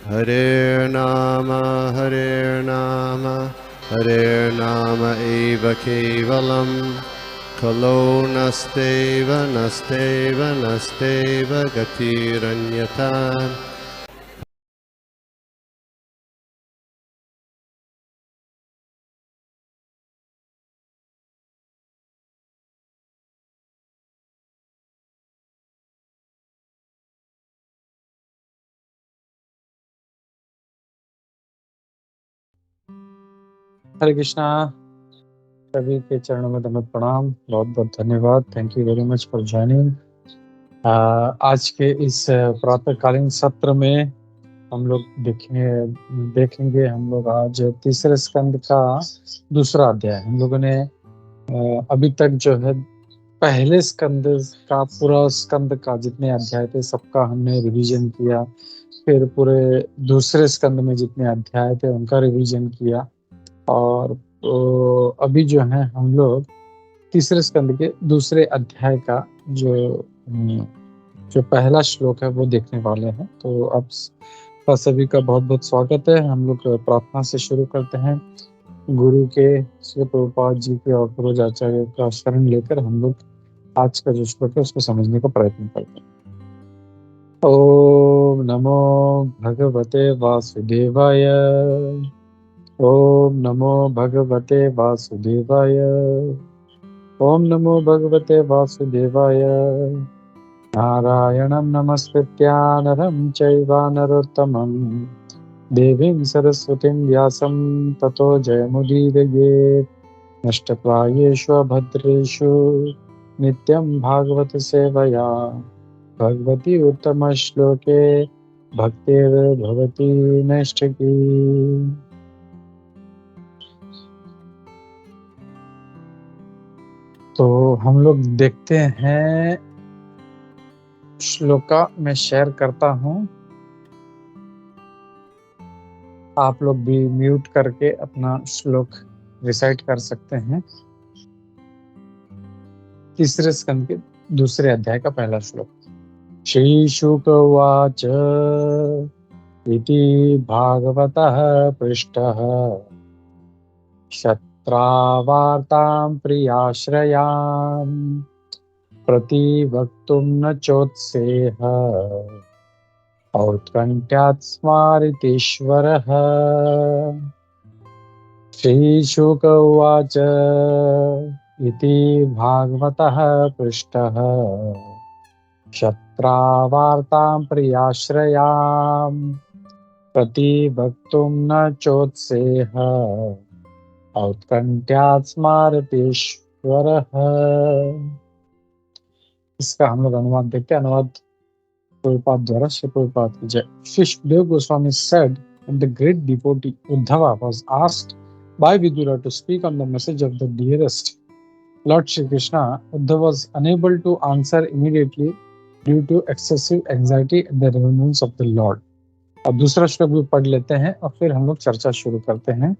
Hare Nama Hare Nama eva kevalam Kalo nasteva nasteva nasteva gatiranyata. हरे कृष्णा। सभी के चरणों में दंडवत प्रणाम। बहुत बहुत धन्यवाद। Thank you very much for joining. आज के इस प्रातःकालीन सत्र में हम लोग देखेंगे हम लोग आज तीसरे स्कंद का दूसरा अध्याय। हम लोगों ने अभी तक जो है पहले स्कंद का पूरा स्कंद का जितने अध्याय थे सबका हमने रिवीजन किया। फिर पूरे दूसरे स्कंद में जितने अध्याय थे उनका रिवीजन किया। और अभी जो है हम लोग तीसरे स्कंद के दूसरे अध्याय का जो पहला श्लोक है वो देखने वाले हैं। तो अब सभी का बहुत बहुत स्वागत है। हम लोग प्रार्थना से शुरू करते हैं। गुरु के श्री प्रभुपाद जी के और पूर्वज आचार्य का शरण लेकर हम लोग आज का जो श्लोक है उसको समझने का प्रयत्न करते हैं। ओम नमो भगवते वासुदेवाय। ओम नमो भगवते वासुदेवाय। ओम नमो भगवते वासुदेवाय। नारायणं नमस्कृत्य नरं चैव नरोत्तमं देवीं सरस्वतीं व्यासं ततो जयमुदीरयेत्। नष्टप्रायेषु भद्रेषु नित्यं भागवत सेवया भगवती उत्तमश्लोके भक्तिर्भवती नैष्ठिकी। तो हम लोग देखते हैं श्लोका मैं शेयर करता हूं। आप लोग भी म्यूट करके अपना श्लोक रिसाइट कर सकते हैं। तीसरे स्कंद के दूसरे अध्याय का पहला श्लोक। श्री शुक उवाच इति भागवतः पृष्टः शत्रावार्तां प्रियाश्रयां प्रतिवक्तुं न चोत्सेह औत्कण्ठ्यात् स्मारितेश्वरः। श्रीशुक उवाच इति भागवतः पृष्टः शत्रावार्तां प्रियाश्रयां प्रतिवक्तुं न चोत्सेह औत्कण्ठ्यात् स्मारितेश्वरः। इसका हम लोग अनुवाद देखते हैं। अनुवाद प्रभुपाद द्वारा श्री प्रभुपाद की जय। Shri Sukhdev Goswami said when the great devotee Uddhava was asked by Vidura to speak on the message of the dearest Lord Shri Krishna, Uddhava was unable to answer immediately due to excessive anxiety at the remembrance of the Lord. अब दूसरा श्लोक भी पढ़ लेते हैं और फिर हम लोग चर्चा शुरू करते हैं।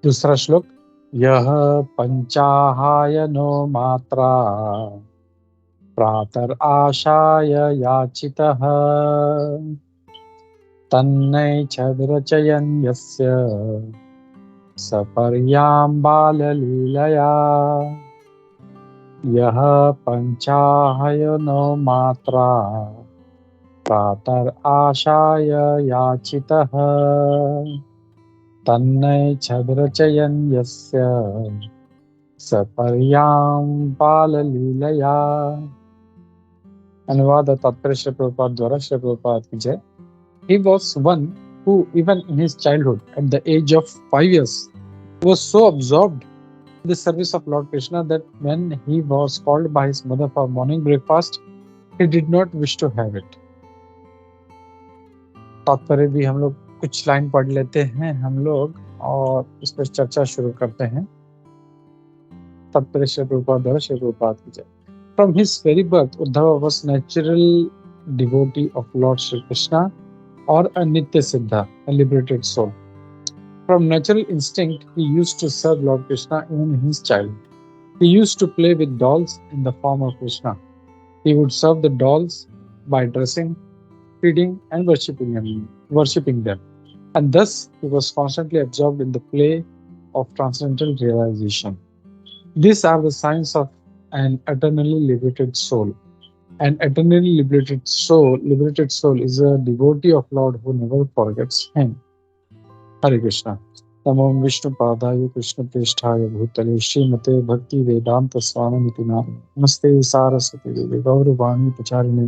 दूसरा श्लोक। यह पंचाहायनो मात्रा प्रातर आशाय याचितः तन्नै छद्रचयन् यस्य सपर्यां बाललीलया। यह पंचाहायनो मात्रा प्रातर आशाय याचितः तन्नै छद्रचयन् यस्य सपर्यां बाललीलया। अनुवाद और तात्पर्य श्री प्रभुपाद द्वारा श्री प्रभुपाद की जय। He was one who, even in his childhood, at the age of 5 years, was so absorbed in the service of Lord Krishna that when he was called by his mother for morning breakfast, he did not wish to have it. तात्पर्य भी हम लोग कुछ line पढ़ लेते हैं हम लोग और इस पर चर्चा शुरू करते हैं। तात्पर्य श्री प्रभुपाद द्वारा श्री प्रभुपाद की जय। From his very birth, Uddhava was natural devotee of Lord Shri Krishna or a Nitya Siddha, a liberated soul. From natural instinct, he used to serve Lord Krishna even in his childhood. He used to play with dolls in the form of Krishna. He would serve the dolls by dressing feeding and worshipping them. And thus, he was constantly absorbed in the play of transcendental realization. These are the signs of an eternally liberated soul. An eternally liberated soul is a devotee of Lord who never forgets him. Hare Krishna. नमो विष्णुपादाय कृष्णप्रेष्ठाय भूतले श्रीमते भक्ति वेदांत स्वामिनिति नामिने नमस्ते सारस्वती देवी गौरवाणी प्रचारिणे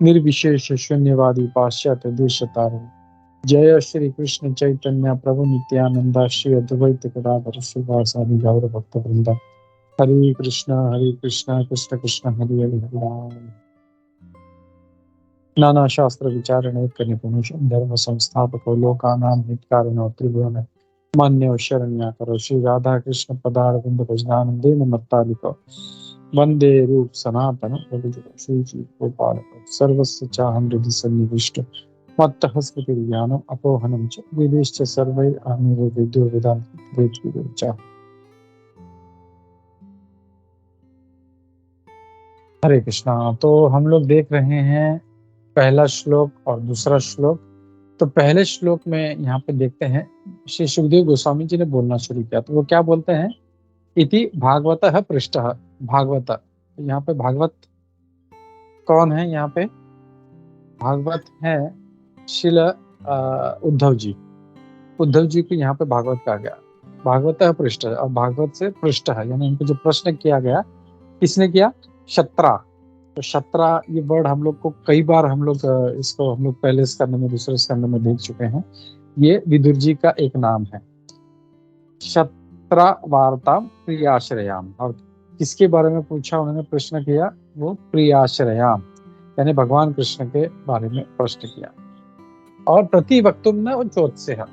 निर्विशेष शून्यवादी पाश्चात्य देशतारिणे जय श्री कृष्ण चैतन्य प्रभु नित्यानंद श्री अद्वैत गदाधर श्रीवासादि गौर भक्त वृंदा हरे कृष्ण कृष्ण कृष्ण हरे हरे हरे राम। नाना शास्त्र विचारणे निपुण धर्म संस्थापको लोकानां हितकारिणो त्रिभुवन मान्यो शरण्याकरो श्री राधा कृष्ण पदारविंद भजनानंदेन मत्तालिको वंदे रूप सनातन श्री जी गोपाल सर्वस्य चाहं हृदि सन्निविष्ट मत्तः स्मृति ज्ञानम अपोहनम च विदेश्च सर्वै आमिरो विद्यो वेदांत वेद। हरे कृष्णा। तो हम लोग देख रहे हैं पहला श्लोक और दूसरा श्लोक। तो पहले श्लोक में यहाँ पे देखते हैं श्री सुखदेव गोस्वामी जी ने बोलना शुरू किया। तो वो क्या बोलते हैं, इति भागवतः पृष्ठः। भागवत, यहाँ पे भागवत कौन है? यहाँ पे भागवत है श्रील उद्धव जी। उद्धव जी को यहाँ पे भागवत कहा गया। भागवतः पृष्ठः, और भागवत से पृष्ठ है, यानी उनको जो प्रश्न किया गया किसने किया? शत्रा। तो शत्रा ये वर्ड हम लोग को कई बार इसको हम लोग पहले स्कंद में दूसरे स्कंद में देख चुके हैं। ये विदुर जी का एक नाम है। शत्रा वार्ता प्रियाश्रयाम, और किसके बारे में पूछा उन्होंने, प्रश्न किया? वो प्रियाश्रयाम यानी भगवान कृष्ण के बारे में प्रश्न किया। और प्रतिवक्तुम न वो चोत्स्य है।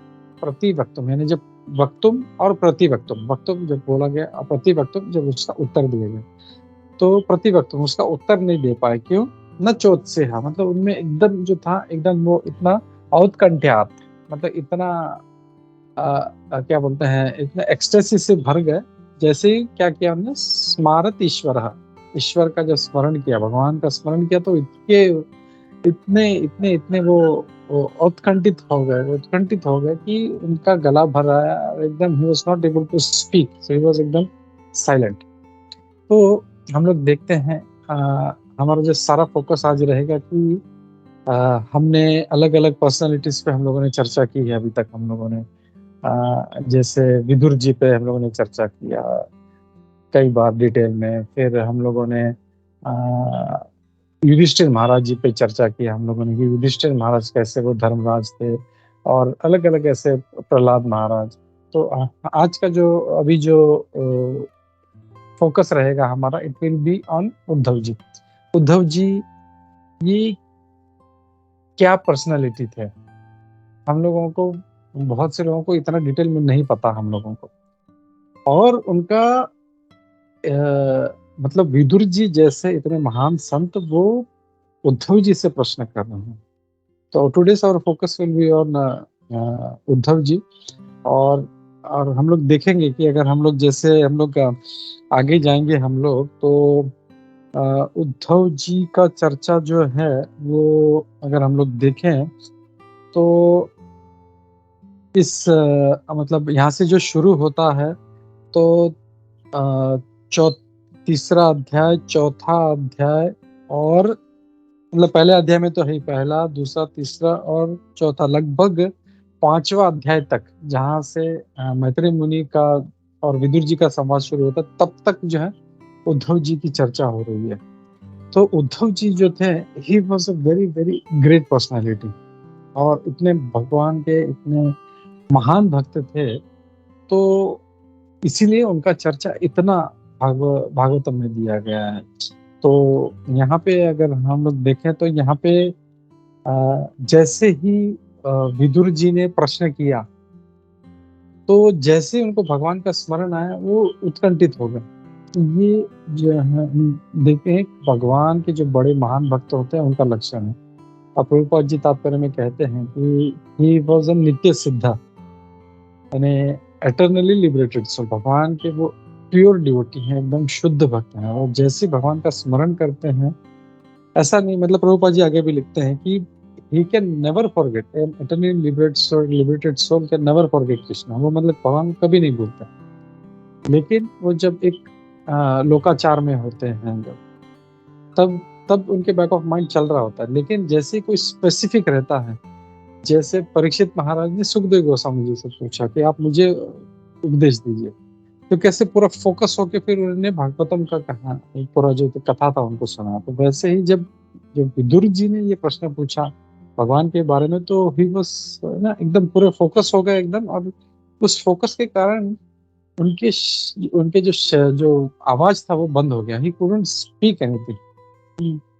प्रतिवक्तुम यानी जब वक्तुम और प्रतिवक्तुम, वक्तुम जब बोला गया और प्रतिवक्तुम जब उसका उत्तर दिया गया, तो प्रतिवक्तुम उसका उत्तर नहीं दे पाए। क्यों? न चोट से है, मतलब उनमें एकदम जो था एकदम वो इतना औत्कंठ्यात, मतलब इतना क्या बोलते हैं, इतना एक्सटेसी से भर गए। जैसे ही क्या किया उन्होंने, स्मारत ईश्वर का जब स्मरण किया, भगवान का स्मरण किया, तो इतने वो उत्कंठित हो गए कि उनका गला भर आया और एकदम he was not able to speak, so he was एकदम साइलेंट। तो हम लोग देखते हैं हमारा जो सारा फोकस आज रहेगा कि हमने अलग अलग पर्सनालिटीज पे हम लोगों ने चर्चा की है अभी तक। हम लोगों ने जैसे विदुर जी पे हम लोगों ने चर्चा किया कई बार डिटेल में। फिर हम लोगों ने युधिष्ठिर महाराज जी पे चर्चा की हम लोगों ने कि युधिष्ठिर महाराज कैसे वो धर्मराज थे, और अलग अलग ऐसे प्रहलाद महाराज। तो आज का जो अभी जो फोकस रहेगा हमारा, it will be on Uddhav ji. Uddhav ji ये क्या पर्सनालिटी थे, हम लोगों को, बहुत से लोगों को इतना डिटेल में नहीं पता हम लोगों को। और उनका मतलब विदुर जी जैसे इतने महान संत वो उद्धव जी से प्रश्न कर रहे हैं। तो today's our focus will be on Uddhav ji. और हम लोग देखेंगे कि अगर हम लोग जैसे हम लोग आगे जाएंगे हम लोग, तो उद्धव जी का चर्चा जो है वो अगर हम लोग देखें तो इस मतलब यहाँ से जो शुरू होता है तो तीसरा अध्याय, चौथा अध्याय, और मतलब पहले अध्याय में तो है पहला, दूसरा, तीसरा और चौथा, लगभग 5वां अध्याय तक, जहाँ से मैत्रेय मुनि का और विदुर जी का संवाद शुरू होता है, तब तक जो है उद्धव जी की चर्चा हो रही है। तो उद्धव जी जो थे, he was a very very great personality, और इतने भगवान के इतने महान भक्त थे, तो इसीलिए उनका चर्चा इतना भागवतम में दिया गया है। तो यहाँ पे अगर हम लोग देखें तो यहाँ पे जैसे ही विदुर जी ने प्रश्न किया, तो जैसे उनको भगवान का स्मरण आया वो उत्कंठित हो गए। ये जो है देखते हैं भगवान के जो बड़े महान भक्त होते हैं उनका लक्षण है। और प्रभुपाद जी तात्पर्य में कहते हैं कि ही वाज अ नित्य सिद्धा, यानी एटर्नली लिबरेटेड सोल। भगवान के वो प्योर डिवोटी हैं, एकदम शुद्ध भक्त हैं, और जैसे भगवान का स्मरण करते हैं, ऐसा नहीं, मतलब प्रभुपाद जी आगे भी लिखते हैं कि he can never forget, an eternally liberated soul can never forget Krishna. वो मतलब भगवान को कभी नहीं भूलता। लेकिन वो जब एक लोकाचार में होते हैं जब, तब उनके बैक ऑफ माइंड चल रहा होता है। लेकिन जैसे ही कोई स्पेसिफिक रहता है, जैसे परीक्षित महाराज ने सुखदेव गोस्वामी जी से पूछा कि आप मुझे उपदेश दीजिए, तो कैसे पूरा फोकस होके फिर उन्होंने भागवतम का कहा, पूरा जो कथा था उनको सुना। तो वैसे ही जब विदुर जी ने ये प्रश्न पूछा भगवान के बारे में, तो ही बस ना एकदम पूरे फोकस हो गए एकदम। और उस फोकस के कारण उनके जो आवाज था वो बंद हो गया। He couldn't speak anything.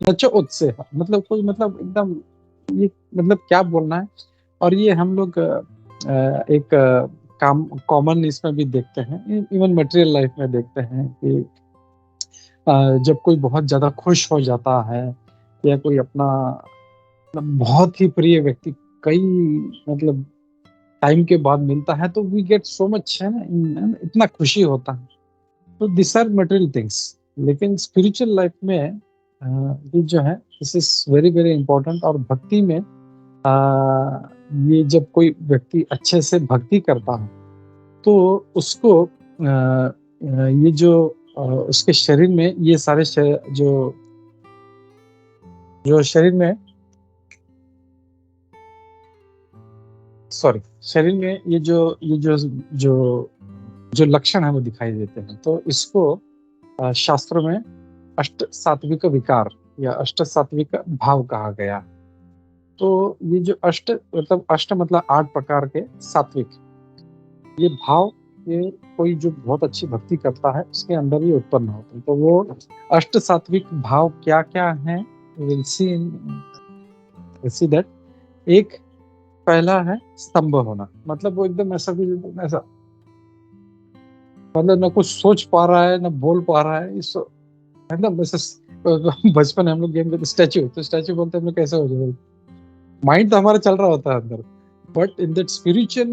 नचो उत्से, मतलब कोई मतलब एकदम ये मतलब क्या बोलना है। और ये हम लोग एक कॉमन इसमें भी देखते हैं, इवन मटेरियल लाइफ में देखते हैं कि जब कोई बहुत ज्यादा खुश हो जाता है या कोई अपना बहुत ही प्रिय व्यक्ति कई मतलब टाइम के बाद मिलता है, तो वी गेट सो मच, है ना, इतना खुशी होता है। तो दिस आर मटेरियल थिंग्स। लेकिन स्पिरिचुअल लाइफ में ये जो है, this is very very important. और भक्ति में ये जब कोई व्यक्ति अच्छे से भक्ति करता है, तो उसको ये जो उसके शरीर में ये सारे जो शरीर में शरीर में ये जो लक्षण है वो दिखाई देते हैं। तो इसको शास्त्रों में अष्ट सात्विक विकार या अष्ट सात्विक भाव कहा गया। तो ये जो अष्ट मतलब 8 प्रकार के सात्विक ये भाव, ये कोई जो बहुत अच्छी भक्ति करता है उसके अंदर ही उत्पन्न होते हैं। तो वो अष्ट सात्विक भाव क्या क्या है, विल सी दैट। एक पहला है स्तंभ होना, मतलब वो एकदम ऐसा मतलब न कुछ सोच पा रहा है न बोल पा रहा है। इस मतलब बचपन में हम लोग गेम खेलते, स्टैचू बोलते हैं हम लोग, कैसे हो जाए, माइंड तो हमारा चल रहा होता है अंदर, but in that spiritual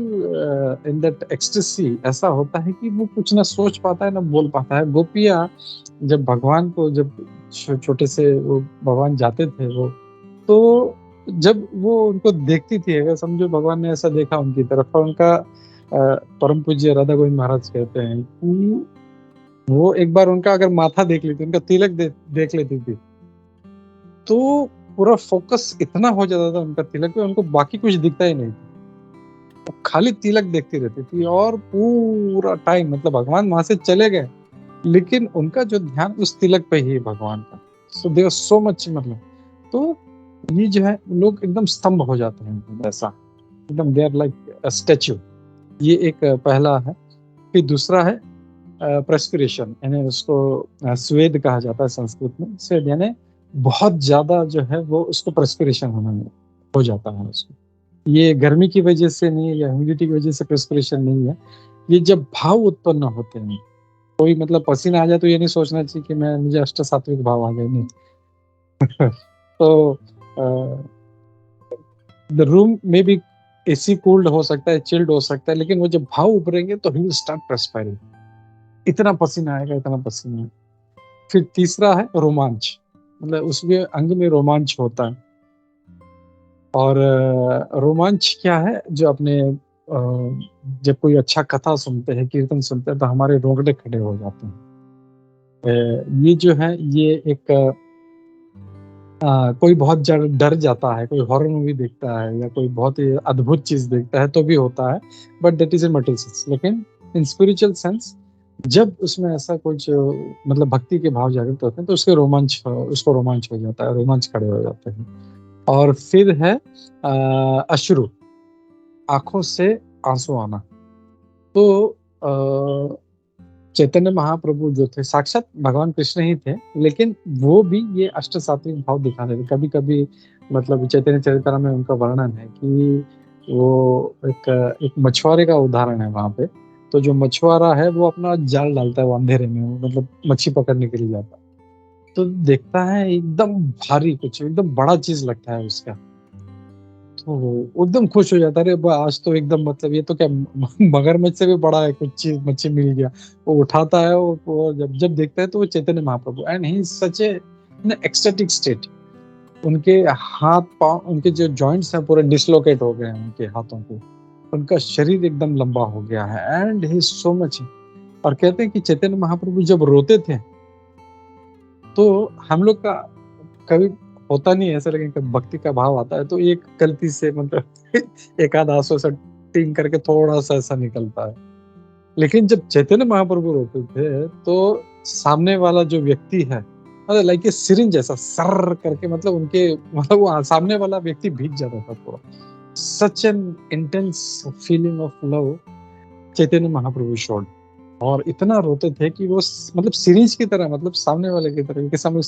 in that ecstasy ऐसा होता है कि वो कुछ ना सोच पाता है ना बोल पाता है। गोपियां जब भगवान को, जब छोटे से वो भगवान जाते थे वो, तो जब वो उनको देखती थी, अगर समझो भगवान ने ऐसा देखा उनकी तरफ, और उनका परम पूज्य राधा गोविंद महाराज कहते हैं कि वो एक बार उनका अगर माथा देख लेती, उनका तिलक देख लेती थी, तो पूरा फोकस इतना हो जाता था उनका तिलक पे, उनको बाकी कुछ दिखता ही नहीं, खाली तिलक देखती रहती थी। और पूरा टाइम मतलब भगवान वहां से चले गए, लेकिन उनका जो ध्यान उस तिलक पे ही है भगवान का। सो दे आर सो मच, मतलब तो ये जो है लोग एकदम स्तंभ हो जाते हैं ऐसा, एकदम they are like a statue. ये एक पहला है। फिर दूसरा है प्रेस्पिरेशन, यानी उसको स्वेद कहा जाता है संस्कृत में। स्वेद यानी बहुत ज्यादा जो है वो उसको प्रेस्पिरेशन हो जाता है उसको। ये गर्मी की वजह से नहीं है या ह्यूमिडिटी की वजह से प्रेस्पिरेशन नहीं है, ये जब भाव उत्पन्न होते हैं, कोई मतलब पसीना आ जाए तो ये नहीं सोचना चाहिए कि मुझे अष्ट सात्विक भाव आ गए, नहीं। तो द रूम में भी एसी कूल्ड हो सकता है, चिल्ड हो सकता है, लेकिन वो जब भाव उभरेंगे तो ही विल स्टार्ट परस्पायरिंग, इतना पसीना आएगा, इतना पसीना। फिर तीसरा है रोमांच, मतलब उसमें अंग में रोमांच होता है। और रोमांच क्या है, जो अपने जब कोई अच्छा कथा सुनते हैं, कीर्तन सुनते हैं, तो हमारे रोंगटे खड़े हो जाते हैं। ये जो है ये एक कोई बहुत डर जाता है, कोई हॉरर मूवी देखता है या कोई बहुत ही अद्भुत चीज देखता है तो भी होता है, but that is in material sense. लेकिन इन स्पिरिचुअल सेंस जब उसमें ऐसा कुछ मतलब भक्ति के भाव जागृत होते हैं, तो उसको रोमांच हो जाता है, रोमांच खड़े हो जाते हैं। और फिर है अश्रु, आंखों से आंसू आना। तो चैतन्य महाप्रभु जो थे साक्षात भगवान कृष्ण ही थे, लेकिन वो भी ये अष्ट सात्विक भाव दिखाते थे। कभी कभी मतलब चैतन्य चरित्र में उनका वर्णन है कि वो एक मछुआरे का उदाहरण है वहां पे। तो जो मछुआरा है वो अपना जाल डालता है, वो अंधेरे में, मतलब मच्छी पकड़ने के लिए जाता है, तो देखता है एकदम भारी, कुछ एकदम बड़ा चीज लगता है उसका, तो वो एकदम खुश हो जाता है, अरे आज तो एकदम मतलब ये तो क्या मगरमच्छ से भी बड़ा है, कुछ चीज मच्छी मिल गया। वो उठाता है, वो जब देखता है तो वो Chaitanya Mahaprabhu, and he such a ecstatic state. उनके हाथ पांव, उनके जो जॉइंट्स हैं पूरे डिसलोकेट हो गए हैं उनके हाथों के, उनका शरीर एकदम लंबा हो गया है एंड ही सो मच। और कहते हैं कि चैतन्य महाप्रभु जब रोते थे तो हम लोग का कभी होता नहीं है ऐसा, लेकिन कभी भक्ति का भाव आता है तो एक गलती से मतलब एक आध आंसू ऐसा टिंग करके थोड़ा सा ऐसा निकलता है। लेकिन जब चैतन्य महाप्रभु रोते थे तो सामने वाला जो व्यक्ति है, मतलब लाइक ए सिरिंज जैसा सर करके, मतलब उनके, मतलब वो सामने वाला व्यक्ति भीग जाता था पूरा। Such an intense feeling of love Chaitanya Mahaprabhu showed. और इतना रोते थे कि वो मतलब सीरीज की तरह, मतलब सामने वाले की तरह के सामने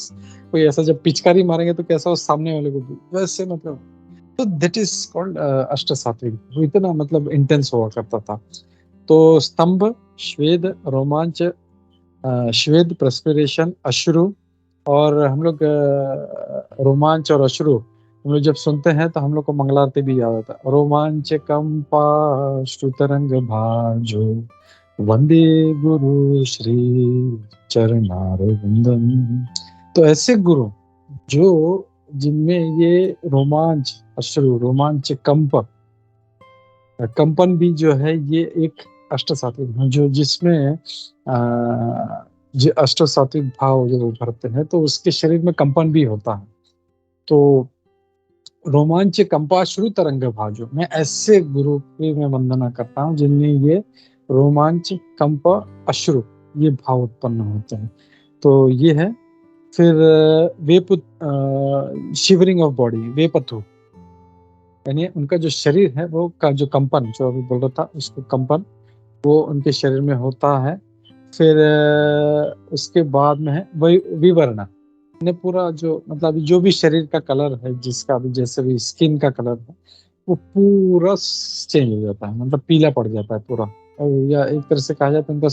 कोई ऐसा जब पिचकारी मारेंगे तो कैसा वो सामने वाले को वैसे, मतलब तो दैट इज कॉल्ड अष्ट सात्विक। वो इतना मतलब इंटेंस हुआ करता था। तो स्तंभ, श्वेद, रोमांच, श्वेद प्रस्पिरेशन, अश्रु, और हम लोग रोमांच और अश्रु हम लोग जब सुनते हैं तो हम लोग को मंगलारती भी याद आता है। रोमांच कंपा श्रुतरंग भाजो वंदे गुरु श्री चरणारविंदम। तो ऐसे गुरु जो जिनमें ये रोमांच, अश्रु, रोमांच, कंपन भी जो है ये एक अष्ट सात्विक है, जो जिसमें जो अष्ट सात्विक भाव जब उभरते हैं तो उसके शरीर में कंपन भी होता है। तो रोमांच कंपा श्रु तरंग भाजो, मैं ऐसे गुरु की मैं वंदना करता हूँ जिनमें ये रोमांच, कंप, अश्रु ये भाव उत्पन्न होते हैं। तो ये है। फिर शिवरिंग ऑफ बॉडी, वेपथु, यानी उनका जो शरीर है वो का जो कंपन, जो अभी बोल रहा था उसको कंपन, वो उनके शरीर में होता है। फिर उसके बाद में है विवरण, ने पूरा जो मतलब जो भी शरीर का कलर है, जिसका भी जैसे भी स्किन का कलर है वो पूरा चेंज हो जाता है, मतलब पीला पड़ जाता है पूरा। और या एक तरह से कहा जाए तो उनका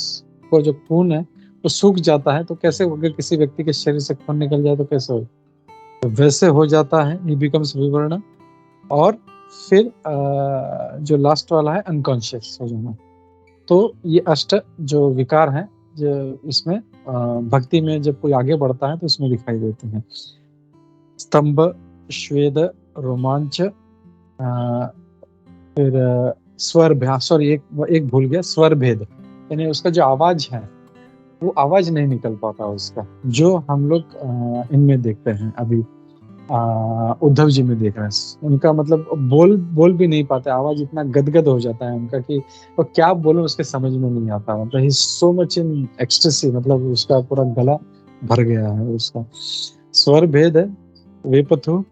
पूरा जो खून है वो सूख जाता है। तो कैसे, अगर किसी व्यक्ति के शरीर से खून निकल जाए तो कैसे हो, तो वैसे हो जाता है, ही बिकम्स विवर्ण। और फिर जो लास्ट वाला है अनकॉन्शियस हो जाना। तो ये अष्ट जो विकार हैं जो इसमें भक्ति में जब कोई आगे बढ़ता है तो इसमें दिखाई देते हैं। स्तंभ, श्वेद, रोमांच, फिर स्वर भेद, सॉरी एक भूल गया, स्वर भेद, यानी उसका जो आवाज है वो आवाज नहीं निकल पाता उसका, जो हम लोग इनमें देखते हैं अभी उद्धव जी में देख रहे हैं। उनका मतलब बोल भी नहीं पाते, आवाज इतना गदगद हो जाता है उनका कि वो क्या बोलो उसके समझ में नहीं आता। मतलब ही सो मच इन एक्सटेसी, मतलब उसका पूरा गला भर गया है उसका। स्वर भेद है, वेपथु,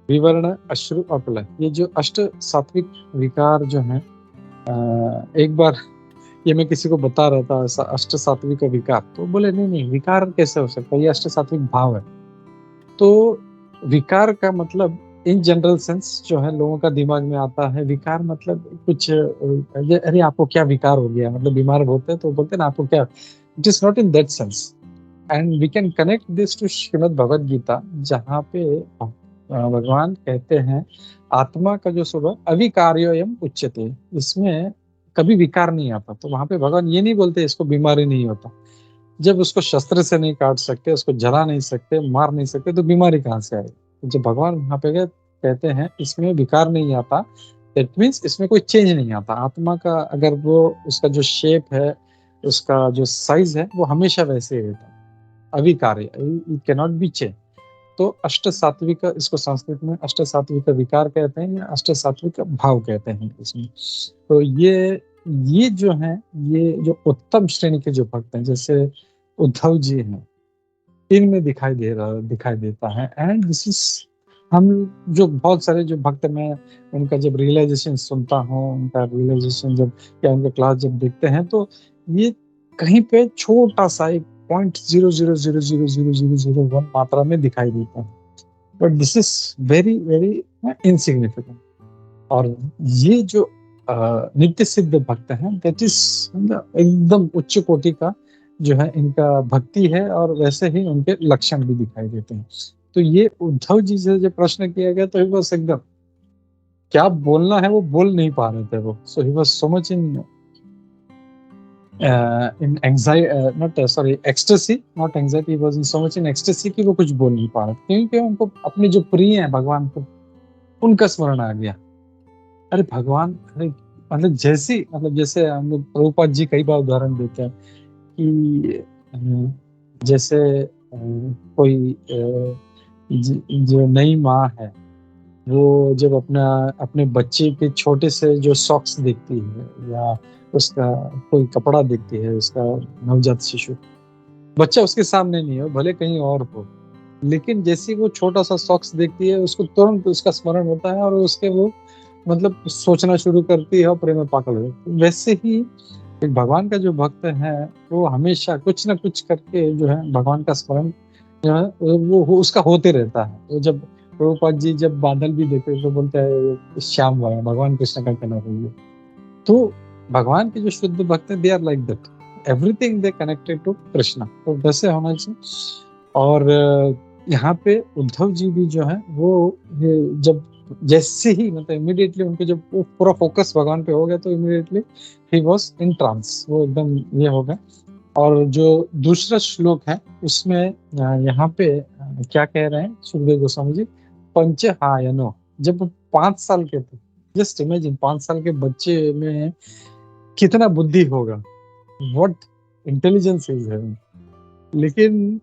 विवर्ण, अश्रु और प्रलय, ये जो अष्ट सात्विक विकार जो है, एक बार ये मैं किसी को बता रहा था ऐसा अष्ट सात्विक विकार, तो बोले नहीं विकार कैसे हो सकता है, ये अष्ट सात्विक भाव है। तो विकार का मतलब इन जनरल सेंस जो है लोगों का दिमाग में आता है, विकार मतलब कुछ अरे आपको क्या विकार हो गया, मतलब बीमार होते हैं तो बोलते हैं ना आपको क्या, it is not in that sense. And we can connect this to Shrimad Bhagavad Gita, जहाँ पे भगवान कहते हैं आत्मा का जो स्वभाव अविकार्योयम उच्यते, इसमें कभी विकार नहीं आता। तो वहां पे भगवान ये नहीं बोलते इसको बीमारी नहीं होता। जब उसको शस्त्र से नहीं काट सकते, उसको जला नहीं सकते, मार नहीं सकते, तो बीमारी कहाँ से आएगी। तो जब भगवान वहां पे कहते हैं इसमें विकार नहीं आता, दैट मीन्स इसमें कोई चेंज नहीं आता। आत्मा का अगर वो उसका जो शेप है, उसका जो साइज है वो हमेशा वैसे ही रहता है, अविकार्य, it can not be change. तो अष्ट सात्विक, इसको संस्कृत में अष्ट सात्विक विकार कहते हैं या अष्ट सात्विक भाव कहते हैं इसमें। तो ये जो है, ये जो उत्तम श्रेणी के जो भक्त हैं जैसे उद्धव जी हैं, इनमें दिखाई देता है। एंड दिस इज, हम जो बहुत सारे जो भक्त, मैं उनका जब रियलाइजेशन सुनता हूँ, उनका रियलाइजेशन जब या उनका क्लास जब देखते हैं, तो ये कहीं पे छोटा सा एक 0.00000001 मात्रा में दिखाई देता है, but this is very very insignificant. और ये जो नित्य सिद्ध भक्त हैं, दैट इज एकदम उच्च कोटि का जो है इनका भक्ति है, और वैसे ही उनके लक्षण भी दिखाई देते हैं। तो ये उद्धव जी से जो प्रश्न किया गया तो ही बस एकदम क्या बोलना है वो बोल नहीं पा रहे थे वो, so he was so much in in anxiety, not sorry, ecstasy, not anxiety. He was in so much in ecstasy कि वो कुछ बोल नहीं पा रहे, क्योंकि उनको अपने जो प्रिय हैं भगवान को, उनका स्मरण आ गया। अरे भगवान, अरे मतलब जैसे हम लोग प्रभुपाद जी कई बार उदाहरण देते हैं कि जैसे कोई जो नई माँ है, वो जब अपने बच्चे के छोटे से जो सॉक्स देखती है या उसका कोई कपड़ा देखती है, उसका नवजात शिशु, बच्चा उसके सामने नहीं हो, भले कहीं और हो, लेकिन जैसे वो छोटा सा सॉक्स देखती है, उसको तुरंत उसका स्मरण होता है और उसके वो मतलब सोचना शुरू करती है और प्रेम में पागल हो जाती है। वैसे ही एक भगवान का जो भक्त है, वो हमेशा कुछ ना कुछ करके जो है भगवान का स्मरण जो है वो उसका होते रहता है। वो जब प्रभुपाद जी जब बादल भी देखते तो बोलते हैं श्याम वर्ण, भगवान कृष्ण का कहना है। तो भगवान के जो शुद्ध भक्त हैं, they are like that, everything they connected to Krishna, तो वैसे होना चाहिए। और यहाँ पे उद्धव जी भी जो है वो जब जैसे ही मतलब इमीडिएटली उनके जब वो पूरा फोकस भगवान पे हो गया, तो immediately he was in trance, वो एकदम ये हो गया। और जो दूसरा श्लोक है उसमें यहाँ पे क्या कह रहे हैं सुखदेव गोस्वामी जी, पंचहायनो, जब वो 5 साल के थे, जस्ट इमेजिन 5 साल के बच्चे में कितना बुद्धि होगा, व्हाट इंटेलिजेंस इज है। लेकिन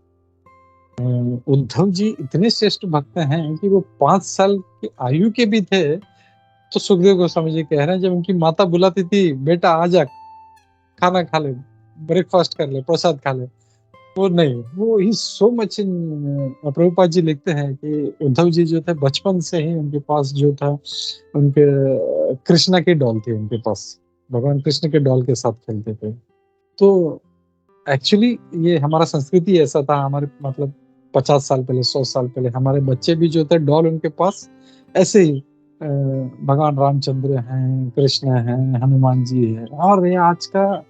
उद्धव जी इतने श्रेष्ठ भक्त हैं कि वो 5 साल की आयु के भी थे। तो सुखदेव गोस्वामी जी कह रहे हैं जब उनकी माता बुलाती थी, बेटा आ जा, खाना खा ले, ब्रेकफास्ट कर ले, प्रसाद खा ले, वो नहीं, वो ही सो मच इन। प्रभुपाद जी लिखते हैं कि उद्धव जी जो थे बचपन से ही उनके पास जो था, उनके कृष्णा की डॉल थी उनके पास, भगवान कृष्ण के डॉल के साथ खेलते थे। तो एक्चुअली ये हमारा संस्कृति ऐसा था, हमारे मतलब 50 साल पहले, 100 साल पहले हमारे बच्चे भी जो थे डॉल उनके पास ऐसे ही भगवान रामचंद्र हैं, कृष्ण हैं, हनुमान जी है। और ये आज का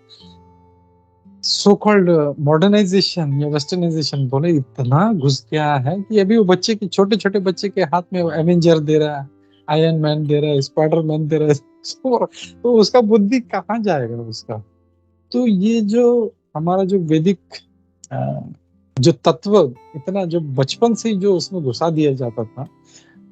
सो कॉल्ड मॉडर्नाइजेशन या वेस्टर्नाइजेशन बोले इतना घुस गया है कि अभी वो बच्चे के छोटे छोटे बच्चे के हाथ में एवेंजर दे रहा है, आयरन मैन दे रहा है, स्पाइडर मैन दे रहा है, तो उसका बुद्धि कहाँ जाएगा उसका। तो ये जो हमारा जो वैदिक जो तत्व इतना जो बचपन से ही जो उसमें घुसा दिया जाता था,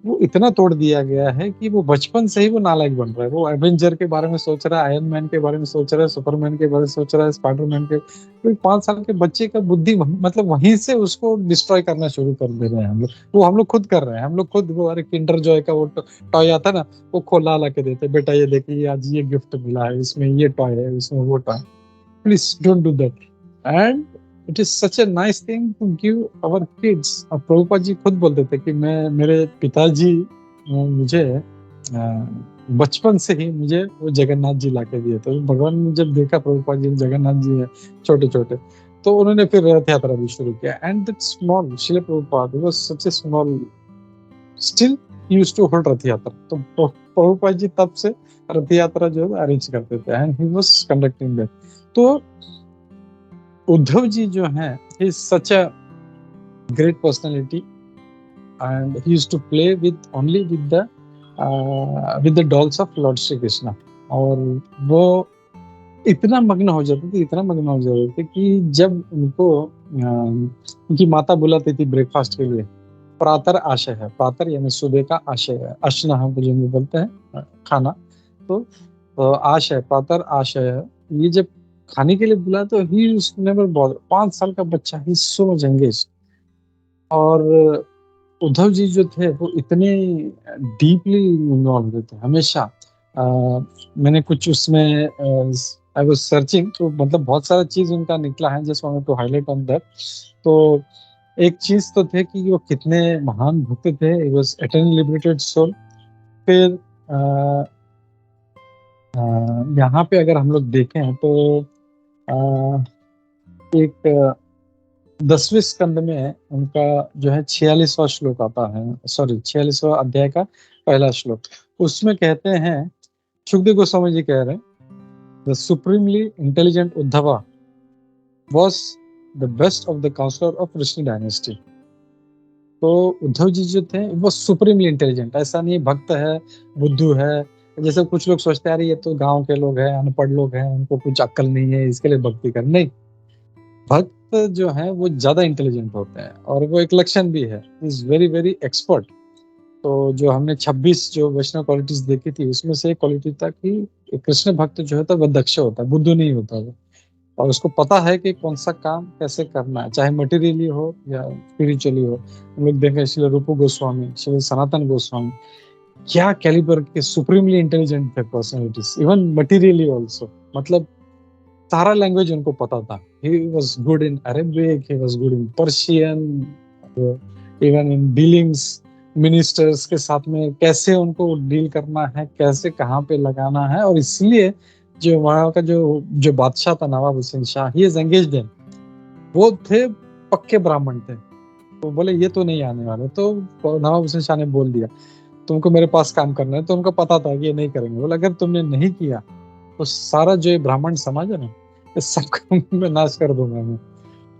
वो इतना तोड़ दिया गया है कि वो बचपन से ही वो नालायक बन रहा है। वो एवेंजर के बारे में सोच रहा है, आयरन मैन के बारे में सोच रहा है, सुपरमैन के बारे में सोच रहा है, स्पाइडरमैन के। तो 5 साल के बच्चे का बुद्धि मतलब वहीं से उसको डिस्ट्रॉय करना शुरू कर दे रहे हैं हम लोग। वो हम लोग खुद कर रहे हैं, हम लोग खुद। वो अरे किंडर जॉय का वो टॉय आता ना, वो खोला ला के देते, बेटा ये देखिए आज ये गिफ्ट मिला है, इसमें ये टॉय है, इसमें वो toy. Please don't do that, and it is such a nice thing to give our kids. और प्रभुपाद जी खुद बोलते थे कि मेरे पिताजी मुझे बचपन से ही मुझे वो जगन्नाथ जी लाके दिए थे। भगवान ने जब देखा प्रभुपाद जी जगन्नाथ जी है छोटे छोटे, तो उन्होंने फिर रथ यात्रा भी शुरू किया। एंड दैट स्मॉल शिल Prabhupada was such a small, still used to hold Rath Yatra. तो प्रभुपाद जी तब से रथ यात्रा जो है अरेंज करते थे, and he was conducting that. तो उद्धव जी जो हैं, he is such a great personality and he used to play with only with the dolls of Lord Shri Krishna। और वो इतना मग्न हो जाते थे कि जब उनको उनकी माता बुलाती थी ब्रेकफास्ट के लिए, प्रातः आशय है, प्रातः यानी सुबह का आशय है, अश्न हम बोलते हैं खाना, तो आशय, प्रातः आशय है, ये जब खाने के लिए बुला तो ही नेवर बॉदर। 5 साल का बच्चा, ही सो मच एंगेज। और उद्धव जी जो थे वो इतने डीपली इन्वॉल्व होते थे हमेशा। मैंने कुछ उसमें आई वाज सर्चिंग, तो मतलब बहुत सारा चीज उनका निकला है, just wanted to highlight on that. तो एक चीज तो थे कि वो कितने महान भक्त थे, he was eternal liberated soul. फिर यहाँ पे अगर हम लोग देखें तो एक 10वें स्कंद में उनका जो है 46वां श्लोक आता है, सॉरी 46वां अध्याय का पहला श्लोक। उसमें कहते हैं, सुखदेव गोस्वामी जी कह रहे हैं, the supremely intelligent Uddhava was the best of the counselor of Vishnu dynasty। तो उद्धव जी जो थे वो सुप्रीमली इंटेलिजेंट, ऐसा नहीं भक्त है, बुद्धू है, जैसे कुछ लोग सोचते हैं यार ये तो गांव के लोग हैं, अनपढ़ लोग हैं, उनको कुछ अक्ल नहीं है, इसके लिए भक्ति कर, नहीं। भक्त जो है वो ज्यादा इंटेलिजेंट होते हैं, और वो एक लक्षण भी है, इज वेरी वेरी एक्सपर्ट। तो जो हमने 26 जो वैष्णव क्वालिटीज देखी थी, उसमें से एक क्वालिटी था कि कृष्ण भक्त जो होता है वो दक्ष होता है, बुद्धू नहीं होता वो। और उसको पता है कि कौन सा काम कैसे करना है, चाहे मटेरियली हो या स्पिरिचुअली हो। हम लोग देखें श्री रूप गोस्वामी, श्री सनातन गोस्वामी, क्या कैलिबर के सुप्रीमली इंटेलिजेंट थे पर्सनैलिटीज, इवन मटेरियली ऑल्सो। मतलब सारा लैंग्वेज उनको पता था। He was good in Arabic, he was good in Persian, even in dealings ministers के साथ में, कैसे उनको डील करना है, कैसे कहाँ पे लगाना है। और इसलिए जो वहाँ का जो बादशाह था नवाब Hussain Shah, he is engaged in, वो थे पक्के ब्राह्मण थे। तो बोले ये तो नहीं आने वाले, तो नवाब हुसैन शाह ने बोल दिया तुमको मेरे पास काम करना है। तो उनको पता था कि ये नहीं करेंगे। बोले अगर तुमने नहीं किया तो सारा जो ये ब्राह्मण समाज है ना, ये सबका मैं नाश कर दूंगा मैं।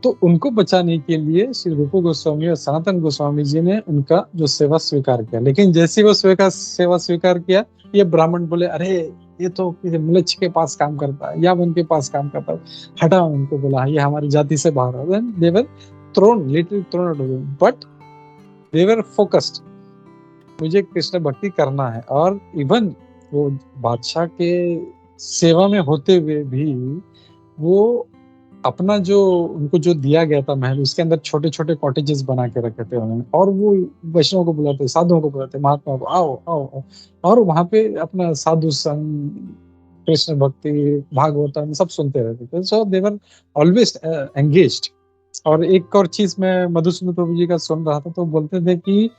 तो उनको बचाने के लिए श्री रूप गोस्वामी और सनातन गोस्वामी जी ने उनका जो सेवा स्वीकार किया। लेकिन जैसे वो सेवा स्वीकार किया, ये ब्राह्मण बोले अरे ये तो मलच्छ के पास काम करता है, या उनके पास काम करता है, हटा उनको। बोला ये हमारी जाति से बाहर है। They were thrown, literally thrown out of them, but they were focused, मुझे कृष्ण भक्ति करना है। और इवन वो बादशाह के सेवा में होते हुए भी वो अपना जो उनको जो दिया गया था महल, उसके अंदर छोटे छोटे कॉटेजेस बना के रखे थे उन्होंने। और वो वैष्णव को बुलाते, साधुओं को बुलाते, महात्मा को आओ आओ आओ, और वहां पे अपना साधु संग, कृष्ण भक्ति, भागवतम सब सुनते रहते थे। सो दे वर ऑलवेज एंगेज्ड। और एक और चीज मैं मधुसूदन प्रभु जी का सुन रहा था, तो बोलते थे कि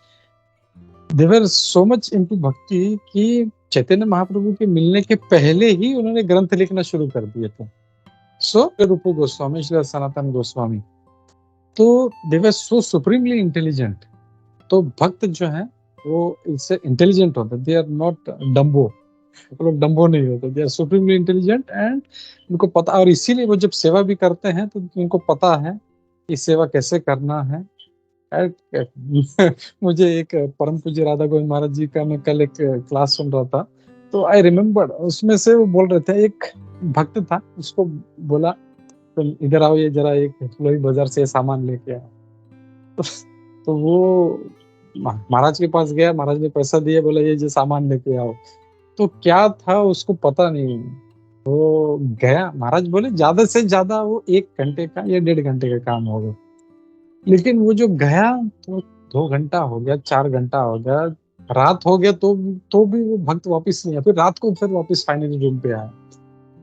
दे वर सो मच इनटू भक्ति कि चैतन्य महाप्रभु के मिलने के पहले ही उन्होंने ग्रंथ लिखना शुरू कर दिए थे। सो रूप गोस्वामी, श्री सनातन गोस्वामी, तो दे वर सो सुप्रीमली इंटेलिजेंट। तो भक्त जो है वो इससे इंटेलिजेंट होते, दे आर नॉट डम्बो। वो लोग डम्बो नहीं होते, they are supremely intelligent. And उनको पता, और इसीलिए वो जब सेवा भी करते हैं तो उनको पता है कि सेवा कैसे करना है। मुझे एक परम पूज्य राधा गोविंद महाराज जी का मैं कल एक क्लास सुन रहा था, तो आई रिमेम्बर उसमें से वो बोल रहे थे, एक भक्त था, उसको बोला तुम इधर आओ, ये जरा एक लोही बाजार से सामान लेके आओ। तो वो महाराज के पास गया, महाराज ने पैसा दिया, बोला ये जो सामान लेके आओ। तो क्या था उसको पता नहीं, वो गया, महाराज बोले ज्यादा से ज्यादा वो 1 घंटे का या 1.5 घंटे का काम होगा। लेकिन वो जो गया तो 2 घंटा हो गया, 4 घंटा हो गया, रात हो गया, तो भी वो भक्त वापस नहीं आया। फिर रात को फिर वापस फाइनली रूम पे आया।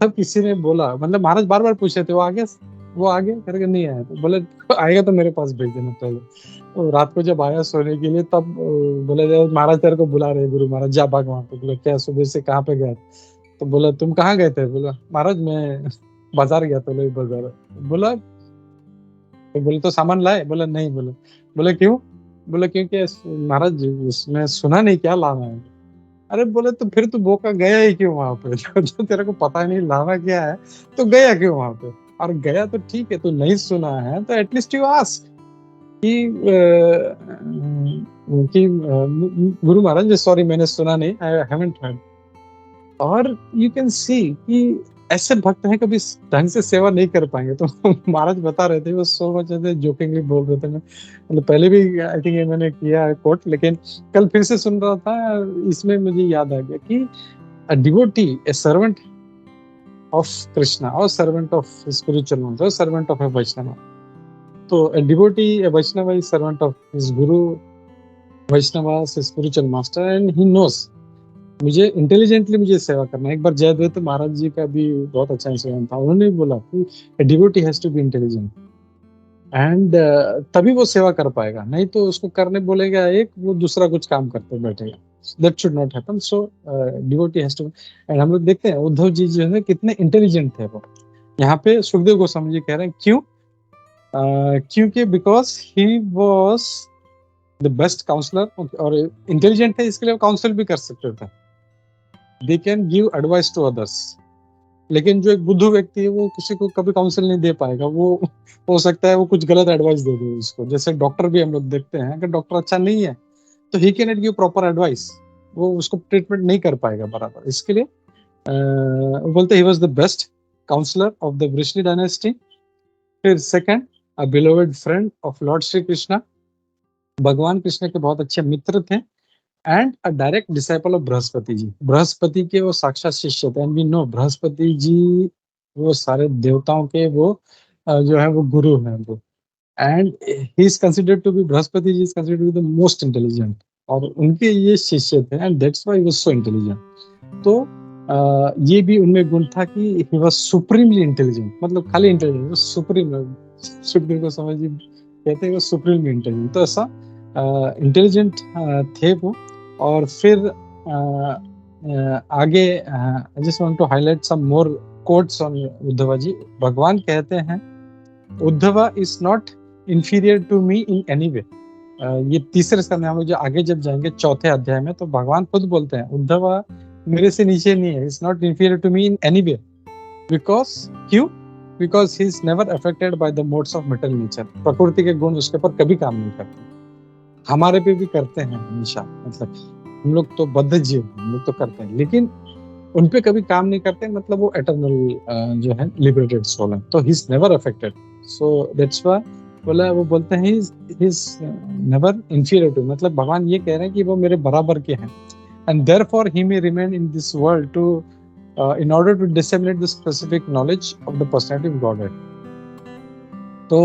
तब किसी ने बोला, मतलब महाराज बार बार पूछे थे वो आ गया करके, नहीं आया। तो बोले आएगा तो मेरे पास भेज देना पहले। तो रात को जब आया सोने के लिए, तब बोले महाराज तेरे को बुला रहे, गुरु महाराज जा भाग वहां पे। बोले क्या सुबह से कहाँ पे गया? तो बोला तुम कहाँ गए थे? बोला महाराज मैं बाजार गया था, लोही बाजार। बोला तो बोले तो सामान लाए? बोला नहीं। बोले क्यों? बोले क्योंकि महाराज उसमें सुना नहीं क्या लाना है। अरे बोले तो फिर तू बोका गया ही क्यों वहां पे? जो तेरे को पता ही नहीं लाना क्या है, तो गया क्यों वहां पे? और गया तो ठीक है, तू नहीं सुना है तो एटलीस्ट यू आस्क कि गुरु महाराज सॉरी मैंने सुना नहीं, आई हैवंट हर्ड। और यू कैन सी कि ऐसे भक्त हैं कभी ढंग से सेवा नहीं कर पाएंगे। तो महाराज बता रहे थे, वो सो मच ऐसे जोकिंगली बोल रहे थे। मैं मतलब पहले भी आई थिंक ये मैंने किया है कोट, लेकिन कल फिर से सुन रहा था, इसमें मुझे याद आ गया कि a devotee, a servant of Krishna और सर्वेंट ऑफ स्पिरिचुअल वन, और सर्वेंट ऑफ ए वैष्णव। तो a devotee, a Vaishnava is servant of his guru, Vaishnava spiritual master, and he knows मुझे इंटेलिजेंटली मुझे सेवा करना है। एक बार जयद्वैत महाराज जी का भी बहुत अच्छा इंसिडेंट था। उन्होंने बोला कि devotee has to be intelligent, and तभी वो सेवा कर पाएगा, नहीं तो उसको करने बोलेगा एक, वो दूसरा कुछ काम करते बैठेगा। That should not happen. So devotee has to. And हम लोग देखते हैं उद्धव जी जो है कितने इंटेलिजेंट थे वो। यहाँ पे सुखदेव गोस्वामी जी कह रहे हैं क्यों? क्योंकि because he was the best counsellor, और इंटेलिजेंट है इसके लिए काउंसिल भी कर सकते थे। They can give advice to others. लेकिन जो एक बुद्धू व्यक्ति है वो किसी को कभी काउंसिल नहीं दे पाएगा। वो हो सकता है वो कुछ गलत एडवाइस दे दे उसको। जैसे डॉक्टर भी हम लोग देखते हैं, अगर डॉक्टर अच्छा नहीं है तो he can not give proper advice. वो उसको ट्रीटमेंट नहीं कर पाएगा बराबर। इसके लिए वो बोलते he was the best counsellor of the Vrishni dynasty. फिर second, a beloved friend of lord Shri Krishna, भगवान कृष्ण के बहुत अच्छे मित्र थे। And a direct disciple of Brihaspati ji, Brihaspati के वो साक्षात शिष्य थे। And we know Brihaspati ji वो सारे देवताओं के वो जो है वो गुरु हैं वो। And he is considered to be, Brihaspati ji is considered to be the most intelligent, और उनके ये शिष्य थे। And that's why he was so intelligent. तो ये भी उनमें गुण था कि ही वाज सुप्रीमली इंटेलिजेंट, मतलब खाली इंटेलिजेंट, सुप्रीम, सुप्रीम को समझिए, कहते हैं वो सुप्रीमली इंटेलिजेंट। तो ऐसा इंटेलिजेंट थे वो। और फिर आगे I just want to highlight some more quotes on Uddhava ji. भगवान कहते हैं Uddhava is not inferior to me in any way. ये तीसरे स्कंद में हम लोग जो आगे जब जाएंगे चौथे अध्याय में, तो भगवान खुद बोलते हैं उद्धवा मेरे से नीचे नहीं है, is not inferior to me in any way. Because क्यों? Because he is never affected by the modes of metal nature. प्रकृति के गुण उसके पर कभी काम नहीं करते, हमारे पे भी करते हैं हमेशा। मतलब हम लोग तो बद्ध जीव, हम लोग तो करते हैं, लेकिन उन पे कभी काम नहीं करते। मतलब वो एटर्नल जो है लिबरेटेड सोल है, तो he is never affected. So that's why बोला, वो बोलते हैं he is never inferior to, मतलब भगवान ये कह रहे हैं कि वो मेरे बराबर के हैं। And therefore he may remain in this world to in order to disseminate the specific knowledge of the personality of Godhead। तो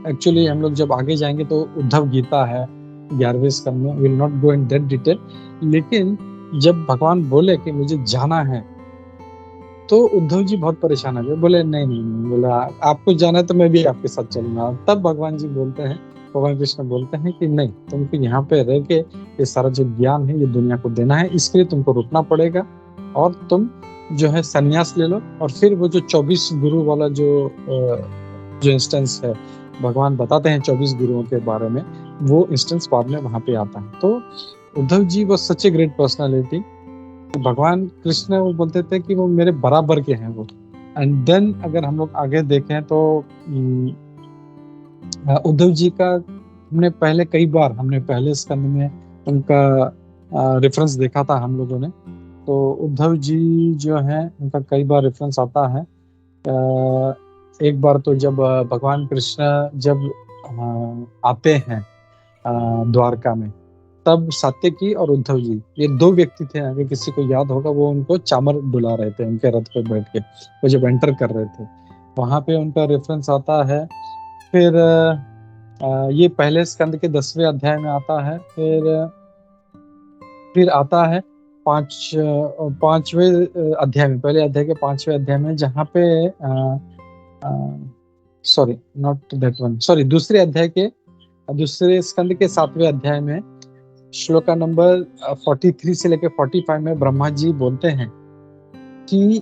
एक्चुअली हम लोग जब आगे जाएंगे तो उद्धव गीता है 11वें स्कंद में, will not go in that detail. लेकिन जब भगवान बोले कि मुझे जाना है, तो उद्धव जी बहुत परेशान हो गए, बोले नहीं नहीं नहीं, बोला आपको जाना है तो मैं भी आपके साथ चलूंगा। तब भगवान जी बोलते हैं, भगवान कृष्ण बोलते हैं कि नहीं, तुमको यहाँ पे रह के ये सारा जो ज्ञान है ये दुनिया को देना है, इसके लिए तुमको रुकना पड़ेगा और तुम जो है संन्यास ले लो। और फिर वो जो 24 गुरु वाला जो इंस्टेंस है, भगवान बताते हैं 24 गुरुओं के बारे में, वो इंस्टेंस बाद में वहां पे आता है। तो उद्धव जी वो सच ए ग्रेट पर्सनालिटी। भगवान कृष्ण वो बोलते थे कि वो मेरे बराबर के हैं वो। एंड देन अगर हम लोग आगे देखें तो उद्धव जी का हमने पहले कई बार, हमने पहले स्कंद में उनका रेफरेंस देखा था हम लोगों ने। तो उद्धव जी जो है उनका कई बार रेफरेंस आता है। एक बार तो जब भगवान कृष्ण जब आते हैं द्वारका में, तब सात्यकी और उद्धव जी ये दो व्यक्ति थे, अगर किसी को याद होगा, वो उनको चामर डुला रहे थे उनके रथ पे बैठ के, वो जब एंटर कर रहे थे वहां पे उनका रेफरेंस आता है। फिर ये पहले स्कंद के 10वें अध्याय में आता है। फिर आता है पांचवें अध्याय में, पहले अध्याय के 5वें अध्याय में, जहाँ पे sorry not that one, sorry दूसरे अध्याय के दूसरे स्कंद के 7वें अध्याय में श्लोका नंबर 43 से लेकर 45 में ब्रह्मा जी बोलते हैं कि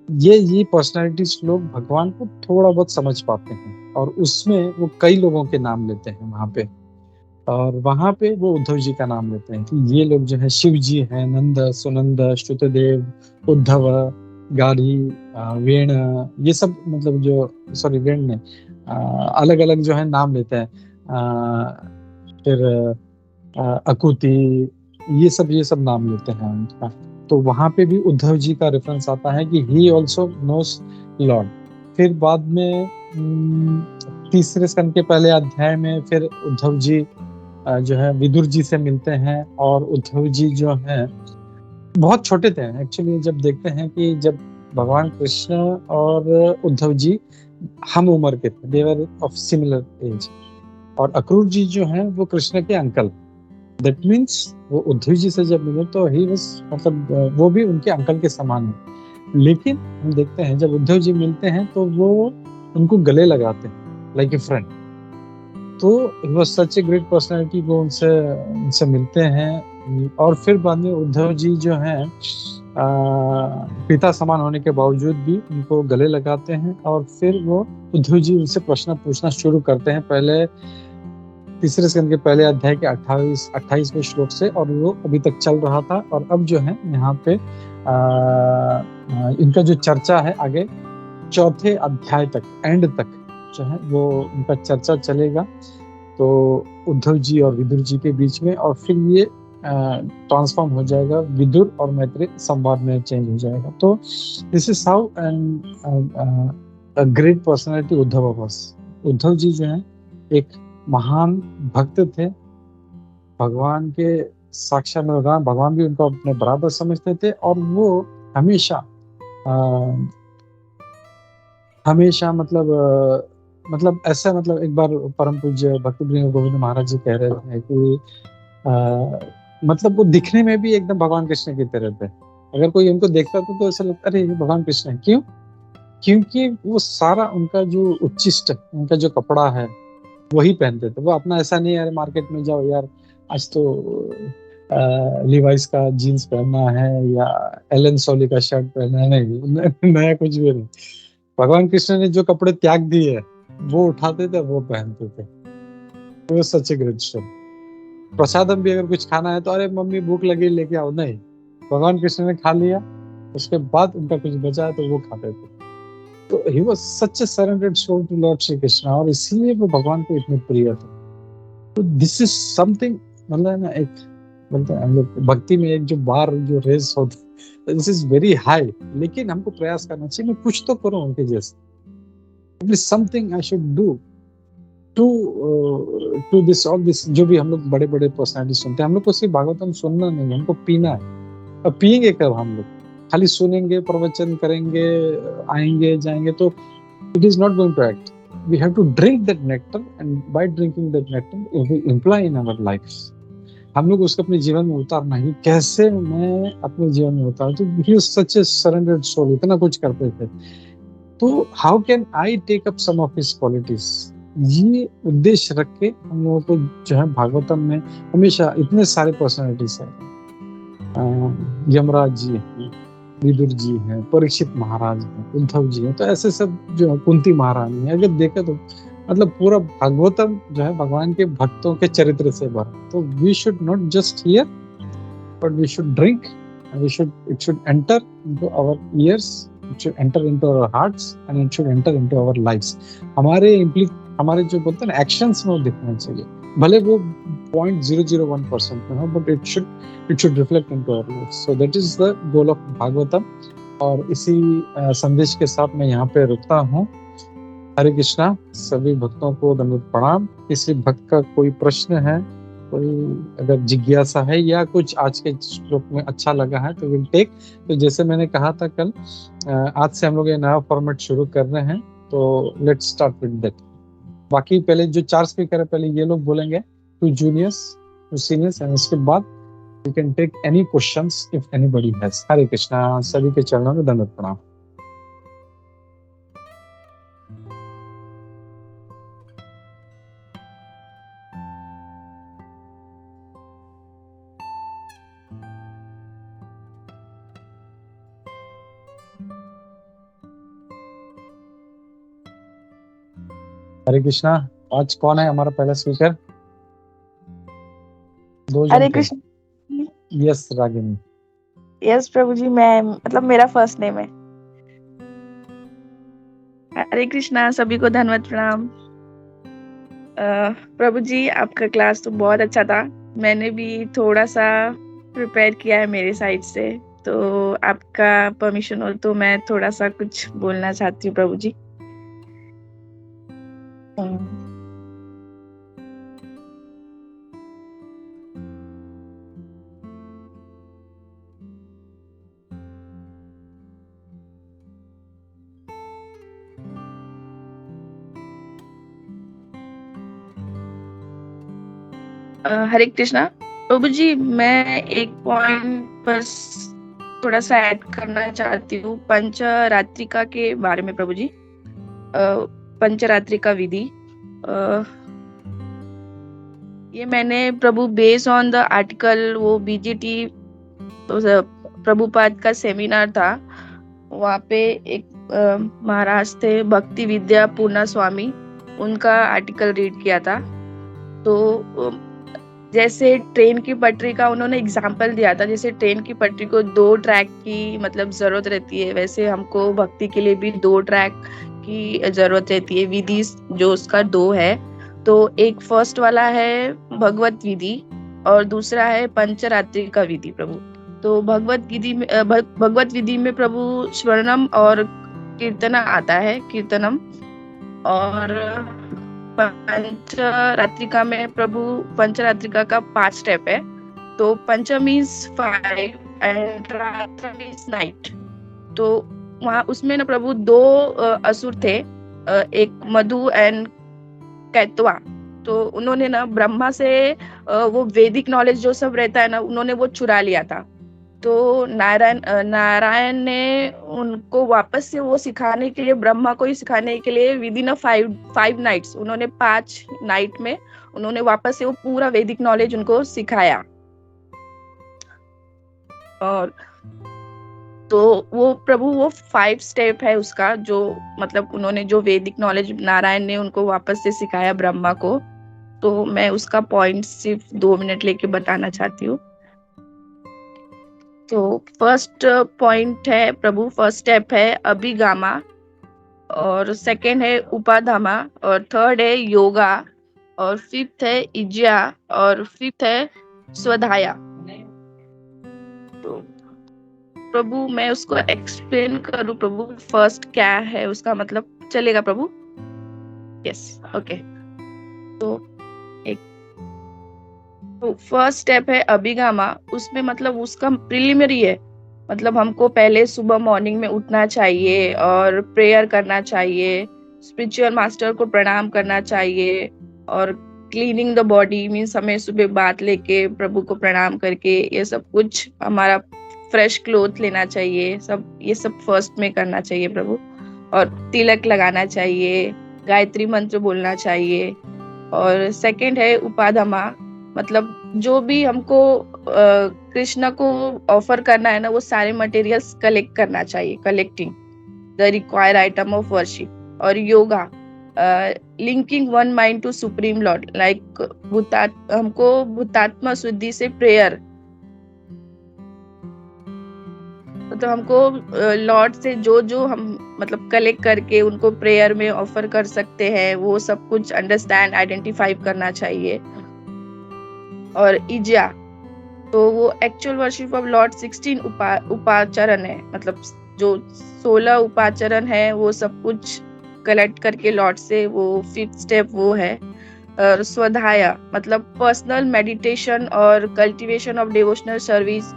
ये पर्सनालिटीज लोग भगवान को थोड़ा बहुत समझ पाते हैं, और उसमें वो कई लोगों के नाम लेते हैं वहां पे। और वहां पे वो उद्धव जी का नाम लेते हैं कि ये लोग जो है शिव जी हैं, नंद, सुनंद, श्रुतदेव, उद्धव, गाड़ी, वेण, ये सब, मतलब जो सॉरी वेण ने अलग अलग जो है नाम लेते हैं। फिर अकुति, ये सब नाम लेते हैं उनका। तो वहां पे भी उद्धव जी का रेफरेंस आता है कि ही ऑल्सो नोस लॉर्ड। फिर बाद में तीसरे स्कंद के पहले अध्याय में फिर उद्धव जी जो है विदुर जी से मिलते हैं, और उद्धव जी जो है बहुत छोटे थे एक्चुअली। जब देखते हैं कि जब भगवान कृष्ण और उद्धव जी हम उम्र के थे, दे वर ऑफ सिमिलर एज, और अक्रूर जी जो हैं वो कृष्ण के अंकल। दैट मीन्स वो उद्धव जी से जब मिले तो ही वाज, मतलब वो भी उनके अंकल के समान है। लेकिन हम देखते हैं जब उद्धव जी मिलते हैं तो वो उनको गले लगाते हैं लाइक ए फ्रेंड। तो वो सच ए ग्रेट पर्सनालिटी, वो उनसे मिलते हैं। और फिर बाद में उद्धव जी जो हैं पिता समान होने के बावजूद भी उनको गले लगाते हैं, और फिर वो उद्धव जी उनसे प्रश्न पूछना शुरू करते हैं, पहले तीसरे स्कंद के पहले अध्याय के 28वें श्लोक से, और वो अभी तक चल रहा था। और अब जो है यहाँ पे इनका जो चर्चा है आगे चौथे अध्याय तक, एंड तक जो है वो उनका चर्चा चलेगा। तो उद्धव जी और विदुर जी के बीच में, और फिर ये ट्रांसफॉर्म हो जाएगा, विदुर और मैत्री संवाद में चेंज हो जाएगा। तो this is how an great personality Uddhav was. Uddhav ji जो है एक महान भक्त थे, भगवान के साक्षात भगवान भी उनको अपने बराबर समझते थे, और वो हमेशा हमेशा मतलब ऐसा, मतलब एक बार परम पूज्य भक्ति वृंद गोविंद महाराज जी कह रहे थे कि मतलब वो दिखने में भी एकदम भगवान कृष्ण की तरह थे। अगर कोई उनको देखता था तो ऐसा लगता अरे ये भगवान कृष्ण है। क्यों? क्योंकि वो सारा उनका जो उच्छिष्ट, उनका जो कपड़ा है वही पहनते थे। वो अपना ऐसा नहीं है मार्केट में जाओ यार आज तो लिवाइस का जीन्स पहनना है या एलन सोली का शर्ट पहनना है, नहीं नया कुछ भी नहीं। भगवान कृष्ण ने जो कपड़े त्याग दिए वो उठाते थे, वो पहनते थे। सच ए ग्रेट स्टोरी। प्रसादम भी अगर कुछ खाना है तो अरे मम्मी भूख लगी लेके आओ, नहीं, भगवान कृष्ण ने खा लिया, उसके बाद उनका कुछ बचा है तो वो खाते थे। तो he was such a surrendered soul to lord Shri Krishna, और इसीलिए वो भगवान को इतने प्रिय थे। तो दिस इज समथिंग, मतलब ना एक बोलते हैं हम लोग भक्ति में एक जो बार जो रेस होती, दिस इज वेरी हाई, लेकिन हमको प्रयास करना चाहिए मैं कुछ तो करूं उनके जैसे। It is something I should do to this all this. जो भी हम लोग बड़े बड़े पर्सनालिटी सुनते हैं, हम लोग को सिर्फ भागवतम सुनना नहीं, हमको पीना है। अब पिएंगे कब? हम लोग खाली सुनेंगे, प्रवचन करेंगे, आएंगे जाएंगे, तो it is not going to act. We have to drink that nectar, and by drinking that nectar we imply in our lifes. हम लोग उसको अपने जीवन में उतारना है। कैसे मैं अपने जीवन में उतारूं? तो he is such a surrendered soul, इतना कुछ करते थे। तो how can I take up some of his qualities? ये उद्देश्य रख के हम लोगों को जो है भागवतम में हमेशा इतने सारे पर्सनालिटीज है। यमराज जी हैं, विदुर जी हैं, परीक्षित महाराज हैं, उद्धव जी हैं, तो ऐसे सब जो कुंती महारानी है। अगर देखे तो मतलब पूरा भागवतम जो है भगवान के भक्तों के चरित्र से भरा। तो we should not just hear but we should drink, it should enter into our ears, it should enter into our hearts, and it should enter into our lives. हमारे जो बोलते हैं ना एक्शंस में वो दिखना चाहिए, भले वो 0.001% में हो, but it should reflect into our lives. So that is the goal of Bhagavatam. और इसी संदेश के साथ मैं यहाँ पे रुकता हूँ। हरे कृष्णा, सभी भक्तों को दंडवत प्रणाम। किसी भक्त का कोई प्रश्न है, कोई अगर जिज्ञासा है या कुछ आज के श्लोक में अच्छा लगा है तो विल टेक। तो जैसे मैंने कहा था कल, आज से हम लोग ये नया फॉर्मेट शुरू कर रहे हैं, तो लेट्स स्टार्ट विद दैट। बाकी पहले जो 4 स्पीकर है पहले ये लोग बोलेंगे, 2 जूनियर्स 2 सीनियर्स, एंड उसके बाद you can take any questions if anybody has. Hare Krishna, सभी के चरणों में दंडवत प्रणाम। हरे कृष्णा, आज कौन है हमारा पहला स्पीकर? 2 जन। हरे कृष्ण। यस रागिनी। यस प्रभु जी, मैं मतलब मेरा फर्स्ट नेम है। हरे कृष्णा, सभी को धन्यवाद प्रणाम। प्रभु जी, आपका क्लास तो बहुत अच्छा था। मैंने भी थोड़ा सा प्रिपेयर किया है मेरे साइड से, तो आपका परमिशन हो तो मैं थोड़ा सा कुछ बोलना चाहती हूँ प्रभु जी। हरे कृष्णा प्रभु जी, मैं एक पॉइंट बस थोड़ा सा ऐड करना चाहती हूँ पंचरात्रिका के बारे में प्रभु जी। पंचरात्रिका विधि, ये मैंने प्रभु बेस्ड ऑन द आर्टिकल, वो बीजीटी प्रभुपाद का सेमिनार था, वहाँ पे एक महाराज थे भक्ति विद्या पूर्णा स्वामी, उनका आर्टिकल रीड किया था। तो जैसे ट्रेन की पटरी का उन्होंने एग्जाम्पल दिया था, जैसे ट्रेन की पटरी को 2 ट्रैक की मतलब जरूरत रहती है, वैसे हमको भक्ति के लिए भी 2 ट्रैक की जरूरत रहती है। विधि जो उसका 2 है, तो एक फर्स्ट वाला है भगवत विधि, और दूसरा है पंचरात्रि का विधि प्रभु। तो भगवत विधि में प्रभु स्वर्णम और कीर्तना आता है, कीर्तनम। और पंचरात्रिका में प्रभु पंचरात्रिका का 5 स्टेप है। तो पंचम इज 5 एंड रात्र इज नाइट। तो वहाँ उसमें ना प्रभु 2 असुर थे, एक मधु एंड कैतवा। तो उन्होंने ना ब्रह्मा से वो वैदिक नॉलेज जो सब रहता है ना, उन्होंने वो चुरा लिया था। तो नारायण ने उनको वापस से वो सिखाने के लिए, ब्रह्मा को ही सिखाने के लिए विद इन 5 नाइट्स, उन्होंने 5 नाइट में उन्होंने वापस से वो पूरा वैदिक नॉलेज उनको सिखाया। और तो वो प्रभु वो 5 स्टेप है उसका, जो मतलब उन्होंने जो वैदिक नॉलेज नारायण ने उनको वापस से सिखाया ब्रह्मा को। तो मैं उसका पॉइंट सिर्फ 2 मिनट लेके बताना चाहती हूँ। तो फर्स्ट पॉइंट है प्रभु, फर्स्ट स्टेप है अभिगामा, और सेकंड है उपाधामा, और थर्ड है योगा, और फिफ्थ है इज्या, और फिफ्थ है स्वधाया। तो प्रभु मैं उसको एक्सप्लेन करूं प्रभु, फर्स्ट क्या है उसका मतलब, चलेगा प्रभु? Yes, okay. तो फर्स्ट स्टेप है अभिगामा, उसमें मतलब उसका प्रिलिमिनरी है, मतलब हमको पहले सुबह मॉर्निंग में उठना चाहिए और प्रेयर करना चाहिए, स्पिरिचुअल मास्टर को प्रणाम करना चाहिए, और क्लीनिंग द बॉडी मीन्स हमें सुबह बात लेके प्रभु को प्रणाम करके ये सब कुछ, हमारा फ्रेश क्लोथ लेना चाहिए, सब ये सब फर्स्ट में करना चाहिए प्रभु। और तिलक लगाना चाहिए, गायत्री मंत्र बोलना चाहिए। और सेकंड है उपाधमा, मतलब जो भी हमको कृष्ण को ऑफर करना है ना, वो सारे मटेरियल्स कलेक्ट करना चाहिए, collecting the required item of worship. और yoga, linking one mind to supreme lord, like हमको भूतात्मा शुद्धि से प्रेयर, तो हमको लॉर्ड से जो जो हम मतलब कलेक्ट करके उनको प्रेयर में ऑफर कर सकते हैं, वो सब कुछ अंडरस्टैंड, आइडेंटिफाई करना चाहिए। और इज्या, तो वो एक्चुअल वर्शिप ऑफ लॉर्ड 16 उपाचरण है, मतलब जो 16 उपाचरण है वो सब कुछ कलेक्ट करके लॉर्ड से, वो 5th स्टेप वो है। और स्वधाया मतलब पर्सनल मेडिटेशन और cultivation of devotional service,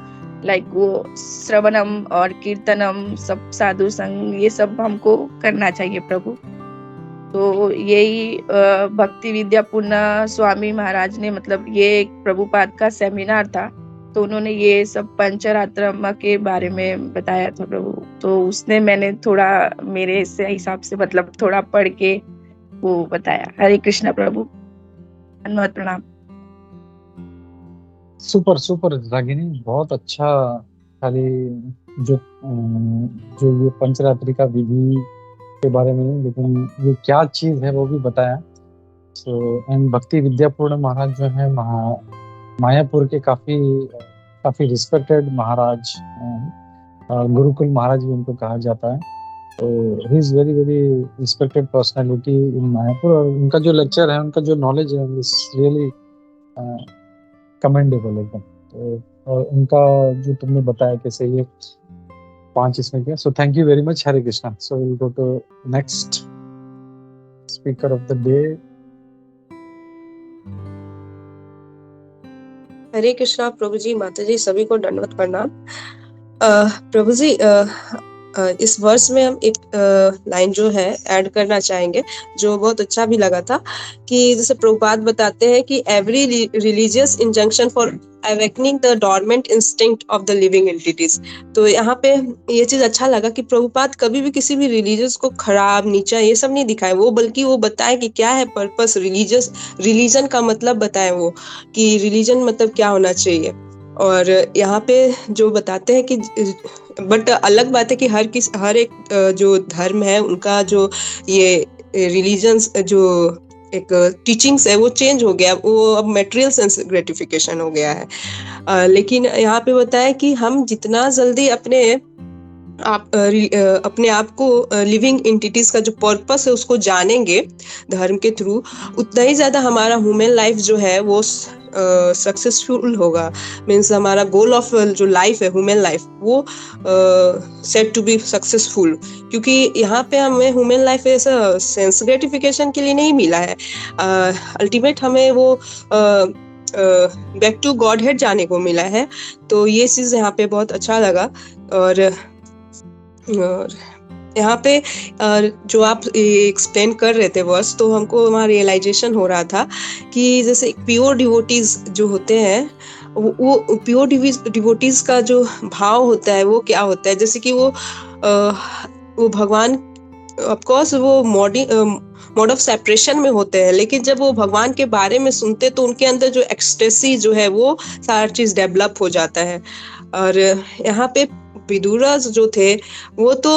like वो श्रवणम और कीर्तनम, सब साधु संग, ये सब हमको करना चाहिए प्रभु। तो यही भक्ति विद्या पूर्ण स्वामी महाराज ने, मतलब ये एक प्रभुपाद का सेमिनार था, तो उन्होंने ये सब पंचरात्रमा के बारे में बताया था प्रभु। तो उसने मैंने थोड़ा मेरे से हिसाब से मतलब थोड़ा पढ़ के वो बताया। हरे कृष्णा प्रभु, धन्यवाद, प्रणाम। सुपर सुपर रागिनी, बहुत अच्छा। खाली जो ये पंचरात्रि का विधि के बारे में, लेकिन ये क्या चीज है वो भी बताया। सो एंड भक्ति विद्यापूर्ण महाराज जो है मायापुर के काफी रिस्पेक्टेड महाराज, गुरुकुल महाराज भी उनको कहा जाता है। तो he is very very respected personality इन मायापुर, और उनका जो लेक्चर है, उनका जो नॉलेज है, इज रियली कमेंडेबल एकदम। तो और उनका जो तुमने बताया कैसे ये 5 इसमें किया, so thank you very much. Hare Krishna. So will go to next speaker of the day. Hare Krishna प्रभु जी, माता जी, सभी को दंडवत प्रणाम। प्रभु जी, इस वर्ष में हम एक लाइन जो है ऐड करना चाहेंगे, जो बहुत अच्छा भी लगा था, कि जैसे प्रभुपाद बताते हैं कि every religious injunction for awakening the dormant instinct of the living entities. तो यहाँ पे ये चीज अच्छा लगा कि प्रभुपाद कभी भी किसी भी रिलीजियस को खराब, नीचा ये सब नहीं दिखाए वो, बल्कि वो बताए कि क्या है पर्पस, रिलीजन का मतलब बताए वो, कि रिलीजन मतलब क्या होना चाहिए। और यहाँ पे जो बताते हैं कि बट अलग बात है कि हर एक जो धर्म है उनका जो ये रिलीजन्स जो एक टीचिंग्स है वो चेंज हो गया, वो अब मटेरियल सेंस ग्रेटिफिकेशन हो गया है। लेकिन यहाँ पे बताया कि हम जितना जल्दी अपने अपने आप को लिविंग एंटिटीज का जो पर्पस है उसको जानेंगे धर्म के थ्रू, उतना ही ज्यादा हमारा ह्यूमन लाइफ जो है वो सक्सेसफुल होगा। मीन्स हमारा गोल ऑफ जो लाइफ है ह्यूमन लाइफ वो सेट टू बी सक्सेसफुल, क्योंकि यहाँ पे हमें ह्यूमन लाइफ ऐसा सेंस ग्रेटिफिकेशन के लिए नहीं मिला है। अल्टीमेट हमें वो बैक टू गॉड हेड जाने को मिला है। तो ये चीज यहाँ पे बहुत अच्छा लगा। और यहाँ पे जो आप एक्सप्लेन कर रहे थे वर्स, तो हमको वहाँ रियलाइजेशन हो रहा था कि जैसे प्योर डिवोटीज जो होते हैं वो प्योर डिवोटीज का जो भाव होता है वो क्या होता है। जैसे कि वो भगवान ऑफ कोर्स वो मोड ऑफ सेपरेशन में होते हैं, लेकिन जब वो भगवान के बारे में सुनते तो उनके अंदर जो एक्सटेसी जो है वो सारा चीज डेवलप हो जाता है। और यहाँ पे विदुरस जो थे वो तो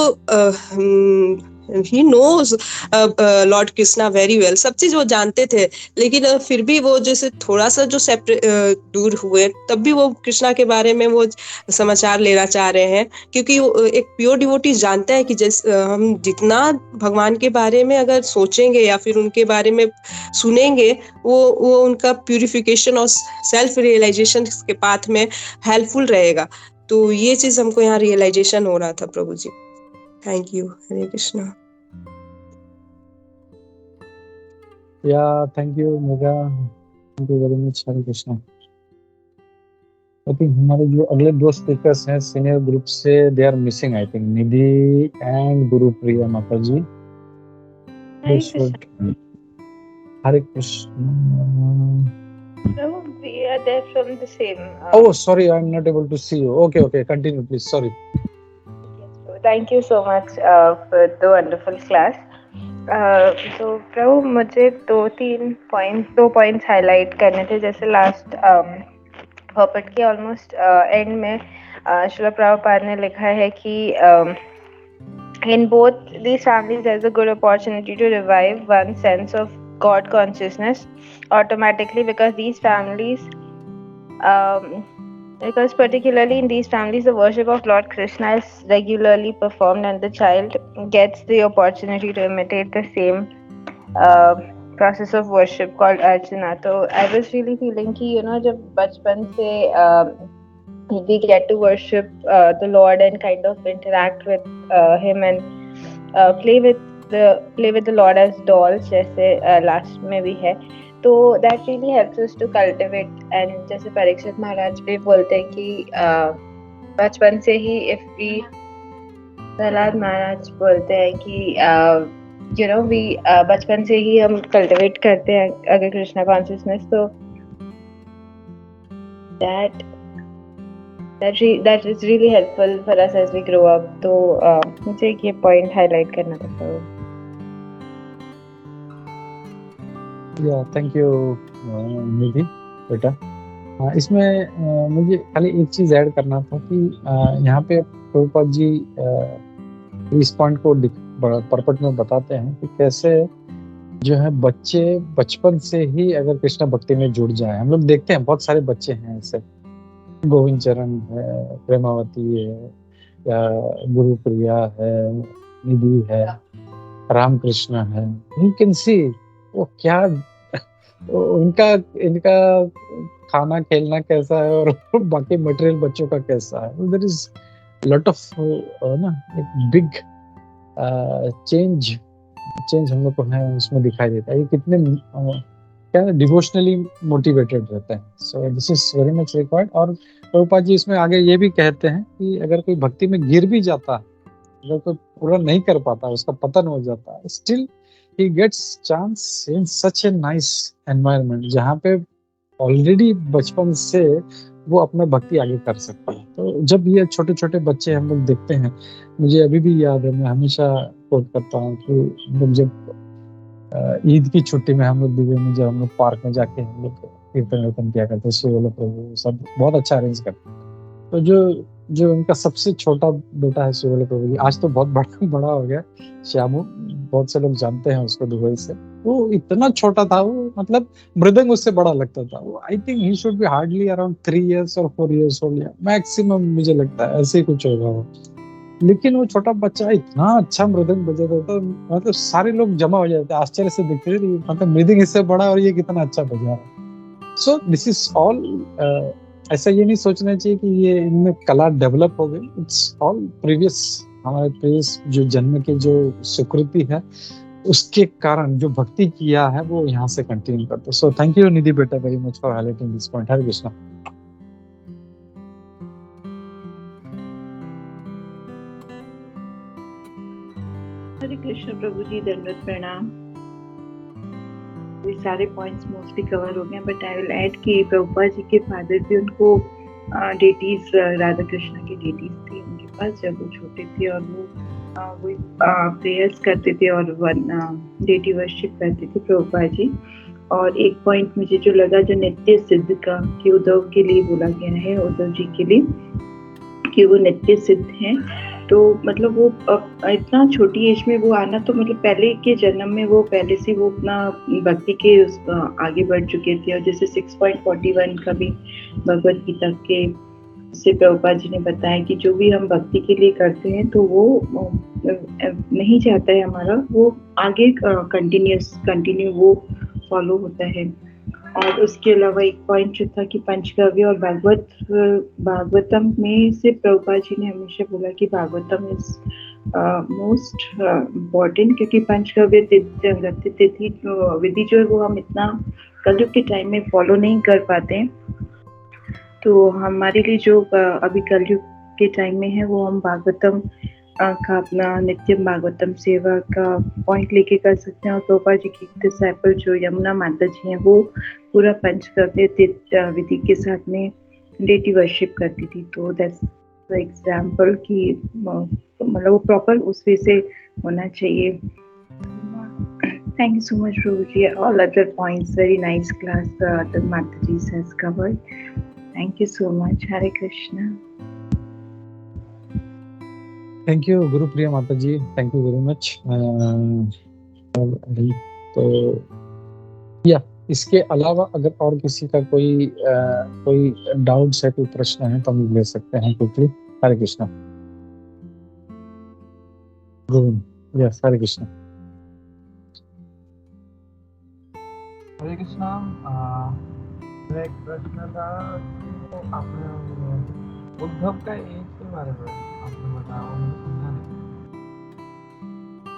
he knows lord Krishna very well, सब चीज वो जानते थे, लेकिन फिर भी वो जैसे थोड़ा सा जो दूर हुए तब भी वो कृष्णा के बारे में वो समाचार लेना चाह रहे हैं, क्योंकि एक प्योर डिवोटी जानता है कि जैसे हम जितना भगवान के बारे में अगर सोचेंगे या फिर उनके बारे में सुनेंगे वो उनका प्यूरिफिकेशन और सेल्फ रियलाइजेशन के पाथ में हेल्पफुल रहेगा। तो ये चीज हमको यहाँ रियलाइजेशन हो रहा था प्रभु जी। Thank you. Hare Krishna. Yeah thank you Megha, thank you very much. Hare Krishna. I think हमारे जो अगले दो स्पीकर्स हैं सीनियर ग्रुप से, they are missing. I think Nidhi and Gurupriya माता जी। Hare Krishna. No, we are there from the same. Oh, sorry, I'm not able to see you. Okay, continue, please. Sorry. So thank you so much for the wonderful class. तो प्रभु मुझे दो points highlight करने थे। जैसे last पॉपट के almost and में श्रील प्रभुपाद ने लिखा है कि in both these families there's a good opportunity to revive one sense of God consciousness automatically, because these families because particularly in these families the worship of Lord Krishna is regularly performed and the child gets the opportunity to imitate the same process of worship called Archana. So I was really feeling कि जब बचपन से we get to worship the Lord and kind of interact with him and play with the Lord as dolls, जैसे last में भी है, तो that really helps us to cultivate. and जैसे परीक्षित महाराज भी बोलते हैं कि बचपन से ही if we प्रहलाद महाराज बोलते हैं कि we बचपन से ही हम cultivate करते हैं अगर कृष्णा consciousness, तो that is really helpful for us as we grow up. तो मुझे ये पॉइंट हाईलाइट करना था। या थैंक यू निधि बेटा। इसमें मुझे खाली एक चीज ऐड करना था कि यहाँ पे प्रभुपाद जी इस पॉइंट को परपट में बताते हैं कि कैसे जो है बच्चे बचपन से ही अगर कृष्ण भक्ति में जुड़ जाए। हम लोग देखते हैं बहुत सारे बच्चे हैं ऐसे, गोविंद चरण है, प्रेमावती है, या गुरुप्रिया है, निधि है, रामकृष्ण है। यू कैन सी वो क्या इनका खाना खेलना कैसा है और बाकी मटेरियल बच्चों का कैसा है। देयर इज लॉट ऑफ एक बिग चेंज हम लोग को है उसमें दिखाई देता है। ये कितने क्या डिवोशनली मोटिवेटेड रहते हैं। So this is very much required. और प्रभुपाद जी इसमें आगे ये भी कहते हैं कि अगर कोई भक्ति में गिर भी जाता, अगर कोई पूरा नहीं कर पाता, उसका पतन हो जाता, still he gets chance in such a nice environment जहाँ पे ऑलरेडी बचपन से वो अपना भक्ति आगे कर सकते हैं। तो जब ये छोटे छोटे बच्चे हम लोग देखते हैं, मुझे अभी भी याद है, मैं हमेशा कोट करता हूँ कि जब ईद की छुट्टी में हम लोग दिल्ली में जब हम लोग पार्क में जाके हम लोग कीर्तन किया करते, शिव प्रभु सब बहुत अच्छा अरेंज करते। तो जो उनका सबसे छोटा बेटा है शिवल प्रभु जी, आज तो बहुत बड़ा हो गया, श्यामू, बहुत से लोग जानते हैं उसको दुबई से। वो इतना छोटा था, वो मतलब मृदंग उससे बड़ा लगता था। वो I think he should be hardly around 3 years और 4 years ओल्ड मैक्सिमम, मुझे लगता है ऐसे ही कुछ होगा वो। लेकिन वो छोटा बच्चा इतना अच्छा मृदंग बजाता था, मतलब सारे लोग जमा हो जाते, आश्चर्य से देखते थे, मतलब मृदंग इससे बड़ा और ये कितना अच्छा बजा रहा है। सो दिस इज ऑल, ऐसा ये नहीं सोचना चाहिए कि ये इनमें कला डेवलप हो गई। इट्स ऑल प्रीवियस, हमारे प्रीवियस जो जन्म के जो सुकृति है उसके कारण जो भक्ति किया है वो यहाँ से कंटिन्यू करते। सो थैंक यू निधि बेटा very much for highlighting this point. Hare Krishna. Hare Krishna प्रभु जी, दंडवत प्रणाम। ये सारे पॉइंट्स मोस्टली कवर हो गए, बट आई विल ऐड कि प्रभुपाद जी के फादर भी उनको डेटीज, राधा कृष्णा की डेटीज थी उनके पास जब वो छोटे थे, और वो प्रेयर्स करते थे और डेटी वर्शिप करते थे प्रभुपाद जी। और एक पॉइंट मुझे जो लगा, जो नित्य सिद्ध का, कि उद्धव के लिए बोला गया है, उद्धव जी के लिए, कि वो नित्य सिद्ध हैं। तो मतलब वो इतना छोटी एज में वो आना, तो मतलब पहले के जन्म में वो पहले से वो अपना भक्ति के आगे बढ़ चुके थे। और जैसे 6.41 का भी भगवत गीता के से प्रभुपाद जी ने बताया कि जो भी हम भक्ति के लिए करते हैं तो वो नहीं चाहता है हमारा, वो आगे कंटिन्यू वो फॉलो होता है। और उसके अलावा एक पॉइंट जो था कि पंचकाव्य और भागवतम में से प्रभुपाद जी ने हमेशा बोला कि भागवतम इज मोस्ट इम्पोर्टेंट, क्योंकि पंचकाव्य तिथि विधि जो है वो हम इतना कलयुग के टाइम में फॉलो नहीं कर पाते हैं। तो हमारे लिए जो अभी कलयुग के टाइम में है वो हम भागवतम का अपना नित्यम भागवतम सेवा का पॉइंट लेके कर सकते हैं। और प्रभुपाद जी की डिसाइपल जो यमुना माता जी हैं वो पूरा पंचकाव्य विधि के साथ में डेटी वर्शिप करती थी। तो दैट्स द एग्जाम्पल कि मतलब वो प्रॉपर उस वे से होना चाहिए। थैंक यू सो मच प्रभु जी। All other points very nice class the माता जी has covered. Thank you so much. Hare Krishna. Thank you Gurupriya माता जी, थैंक यू वेरी मच। तो या इसके अलावा अगर और किसी का कोई डाउट्स है, कोई प्रश्न है तो हम ले सकते हैं क्विकली। हरे कृष्णा। यस, हरे कृष्णा। हरे कृष्णा। मेरा एक प्रश्न था कि आपने उद्धव का एज के बारे में आपने बताया, मुझे समझा नहीं।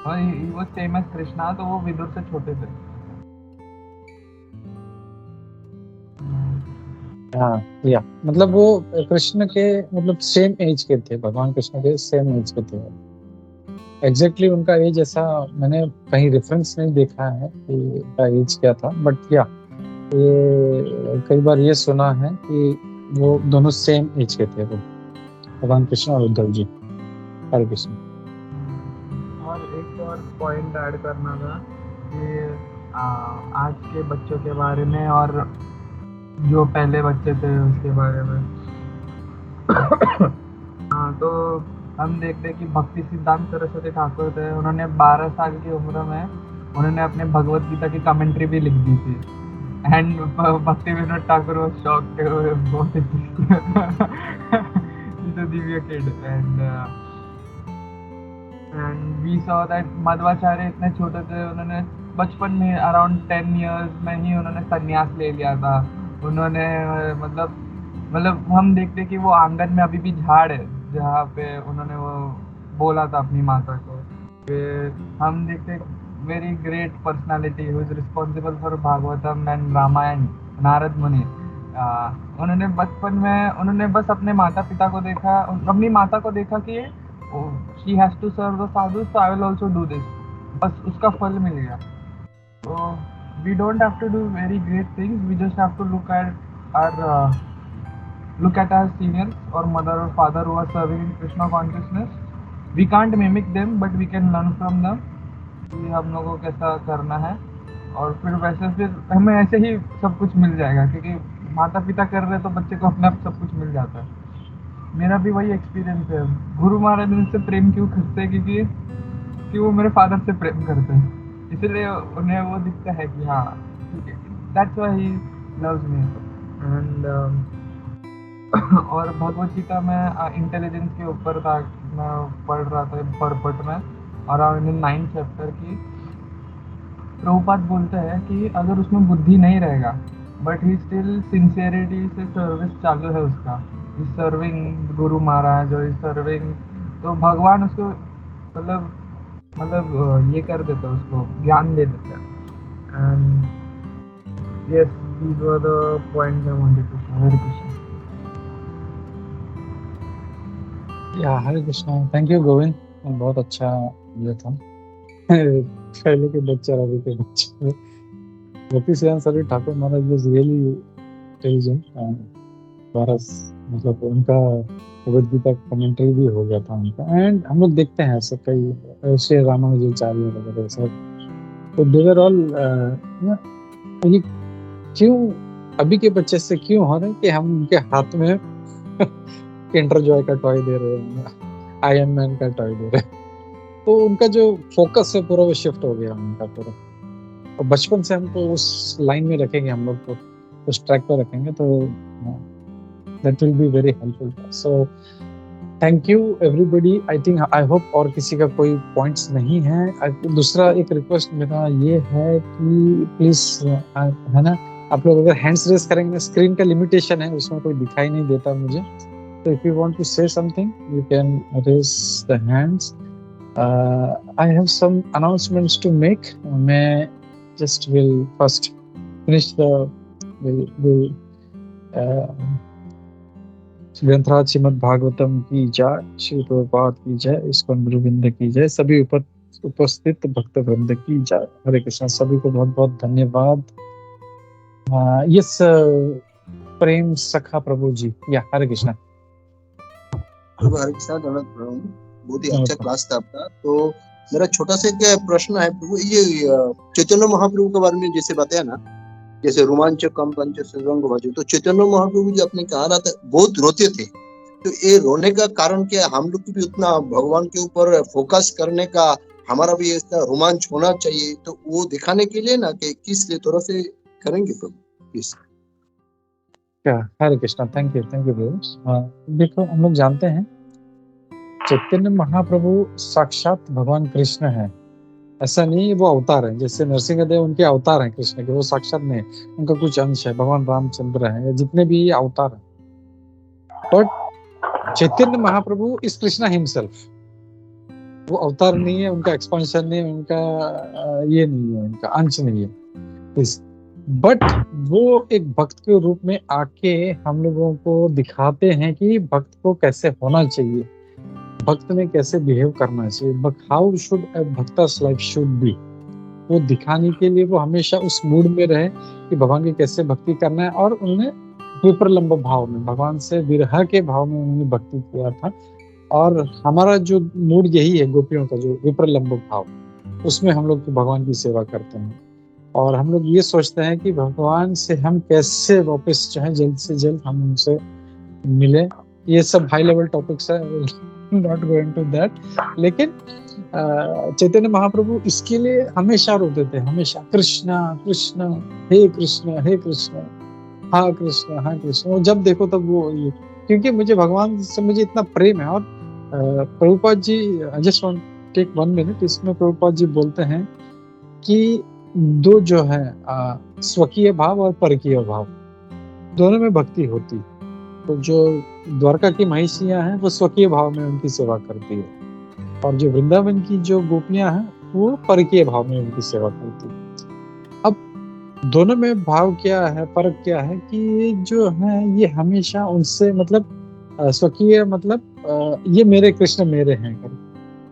और वो सेम एज कृष्णा, तो वो विदुर से छोटे थे। हाँ, या मतलब वो कृष्ण के मतलब सेम एज के थे, भगवान कृष्ण के सेम एज के थे। एग्जैक्टली उनका एज ऐसा मैंने कहीं रेफरेंस नहीं देखा है कि उनका एज क्या था, बट या ये कई बार ये सुना है कि वो दोनों सेम एज के थे, वो भगवान कृष्ण और उद्धव जी। हरे कृष्ण। और एक और पॉइंट ऐड करना था कि आज के बच्चों के बारे में और जो पहले बच्चे थे उसके बारे में। हाँ, तो हम देखते हैं कि भक्ति सिद्धांत सरस्वती ठाकुर थे, उन्होंने 12 साल की उम्र में उन्होंने अपने भगवत गीता की कमेंट्री भी लिख दी थी। एंड भक्ति विनोद ठाकुर वाज शॉक्ड, बहुत दिव्य kid. And we saw that Madhvacharya इतने छोटे थे, उन्होंने बचपन में अराउंड 10 इयर्स में ही उन्होंने संन्यास ले लिया था। उन्होंने मतलब हम देखते कि वो आंगन में अभी भी झाड़ है जहाँ पे उन्होंने वो बोला था अपनी माता को। हम देखते very great personality who is responsible for Bhagavatam and Ramayana, Narada मुनि। उन्होंने बचपन में उन्होंने बस अपने माता पिता को देखा, अपनी माता को देखा कि she has to serve the sadhu, so I will also do this, बस उसका फल मिल गया। तो we don't have to do very great things, we just have to look at our seniors or mother or father who are serving in Krishna consciousness. We can't mimic them, but we can learn from them कि हम लोगों को कैसा करना है, और फिर वैसे फिर हमें ऐसे ही सब कुछ मिल जाएगा, क्योंकि माता पिता कर रहे तो बच्चे को अपने आप सब कुछ मिल जाता है। मेरा भी वही एक्सपीरियंस है। गुरु महाराज मुझसे प्रेम क्यों करते हैं? क्योंकि वो मेरे फादर से प्रेम करते हैं, इसलिए उन्हें वो दिखता है कि हाँ ठीक है, that's why he loves me. And और भगवत गीता में इंटेलिजेंस के ऊपर था, मैं पढ़ रहा था परपट में, अराउंड इन 9th चैप्टर की प्रभुपाद बोलते हैं कि अगर उसमें बुद्धि नहीं रहेगा बट ही स्टिल सिंसियरिटी से सर्विस चालू है उसका, इज सर्विंग गुरु महाराज और इज सर्विंग, तो भगवान उसको मतलब ये कर देता है, उसको ज्ञान दे देता है। And yes, these were the points I wanted to share. Hare Krishna. Yeah Hare Krishna. Thank you Govind, बहुत अच्छा ये था। पहले के बच्चे और अभी के बच्चे, भक्ति सिद्धांत सरस्वती ठाकुर महाराज वाज रियली इंटेलिजेंट, मतलब उनका भगवद गीता कमेंट्री भी हो गया था उनका। एंड हम लोग देखते हैं ऐसे कई श्री रामानुजाचार्य वगैरह सब, तो देवर ऑल ये क्यों अभी के बच्चे से क्यों हो रहे हैं कि हम उनके हाथ में किंडर जॉय का टॉय दे रहे हैं, आयरन मैन का टॉय दे रहे हैं, तो उनका जो फोकस है पूरा वो शिफ्ट हो गया उनका पूरा। और बचपन से हमको उस लाइन में रखेंगे, हम लोग को उस ट्रैक पर रखेंगे, तो that will be very helpful. So thank you everybody. I think, I hope और किसी का कोई पॉइंट्स नहीं है। दूसरा एक रिक्वेस्ट मेरा ये है कि प्लीज, है ना, आप लोग अगर हैंड्स रेज करेंगे, स्क्रीन का लिमिटेशन है, उसमें कोई दिखाई नहीं देता मुझे, तो if you want to say something you can raise the hands. I have some announcements to make. मैं just will first finish the ग्रंथराज श्रीमद् भागवतम की जय, श्री प्रभुपाद की जय, इस्कॉन गुरुविंद की जय, सभी उपस्थित भक्त वृंद की जय। हरे कृष्णा। सभी को बहुत बहुत धन्यवाद। यस, प्रेम सखा प्रभु जी, या हरे कृष्णा। हरे कृष्णा। बहुत ही अच्छा क्लास था आपका। तो मेरा छोटा सा एक प्रश्न है प्रभु, ये चैतन्य महाप्रभु के बारे में जैसे बताया ना, जैसे रोमांचकम पंच सजंग भजो, तो चैतन्य महाप्रभु जी आपने कहा रहा था बहुत रोते थे, तो ये रोने का कारण क्या? हम लोग को भी उतना भगवान के ऊपर फोकस करने का, हमारा भी ऐसा रोमांच होना चाहिए, तो वो दिखाने के लिए ना कि किस लिए थोड़ा से करेंगे प्रभु please. Hare Krishna. Thank you प्रभु। देखो, हम लोग जानते हैं चैतन्य महाप्रभु साक्षात भगवान कृष्ण है, ऐसा नहीं वो अवतार है। जैसे नरसिंह देव उनके अवतार हैं कृष्ण के, वो साक्षात नहीं, उनका कुछ अंश है, भगवान रामचंद्र है, जितने भी अवतार हैं। But Chaitanya Mahaprabhu is Krishna himself, वो अवतार नहीं है, उनका एक्सपेंशन नहीं है, उनका ये नहीं है, उनका अंश नहीं है। बट वो एक भक्त के रूप में आके हम लोगों को दिखाते हैं कि भक्त को कैसे होना चाहिए, भक्त में कैसे बिहेव करना चाहिए, हाउ शुड अ भक्ता's लाइफ शुड बी। वो दिखाने के लिए वो हमेशा उस मूड में रहे कि भगवान की कैसे भक्ति करना है, और उन्होंने विप्रलंब भाव में, भगवान से विरह के भाव में उन्होंने भक्ति किया था। और हमारा जो मूड यही है, गोपियों का जो विप्रलंब भाव, उसमें हम लोग भगवान की सेवा करते हैं। और हम लोग ये सोचते हैं कि भगवान से हम कैसे वापस चाहे जल्द से जल्द हम उनसे मिले। ये सब हाई लेवल टॉपिक्स है, नॉट गोइंग टू दैट। लेकिन चैतन्य महाप्रभु इसके लिए हमेशा रोते थे, हमेशा कृष्णा कृष्णा, हे कृष्णा हे कृष्णा, हाँ कृष्णा हाँ कृष्णा। वो जब देखो तब वो ये, क्योंकि मुझे भगवान से मुझे इतना प्रेम है। और प्रभुपाद जी, जस्ट वांट टेक 1 मिनट, इसमें प्रभुपाद जी बोलते हैं कि दो जो है स्वकीय भाव और परकीय भाव, दोनों में भक्ति होती। तो जो द्वारका की महिषियां हैं वो स्वकीय भाव में उनकी सेवा करती है, और जो वृंदावन की जो गोपियां हैं वो परकीय भाव में उनकी सेवा करती है। अब दोनों में भाव क्या है, फर्क क्या है कि जो है ये हमेशा उनसे मतलब स्वकीय मतलब ये मेरे कृष्ण मेरे हैं कर,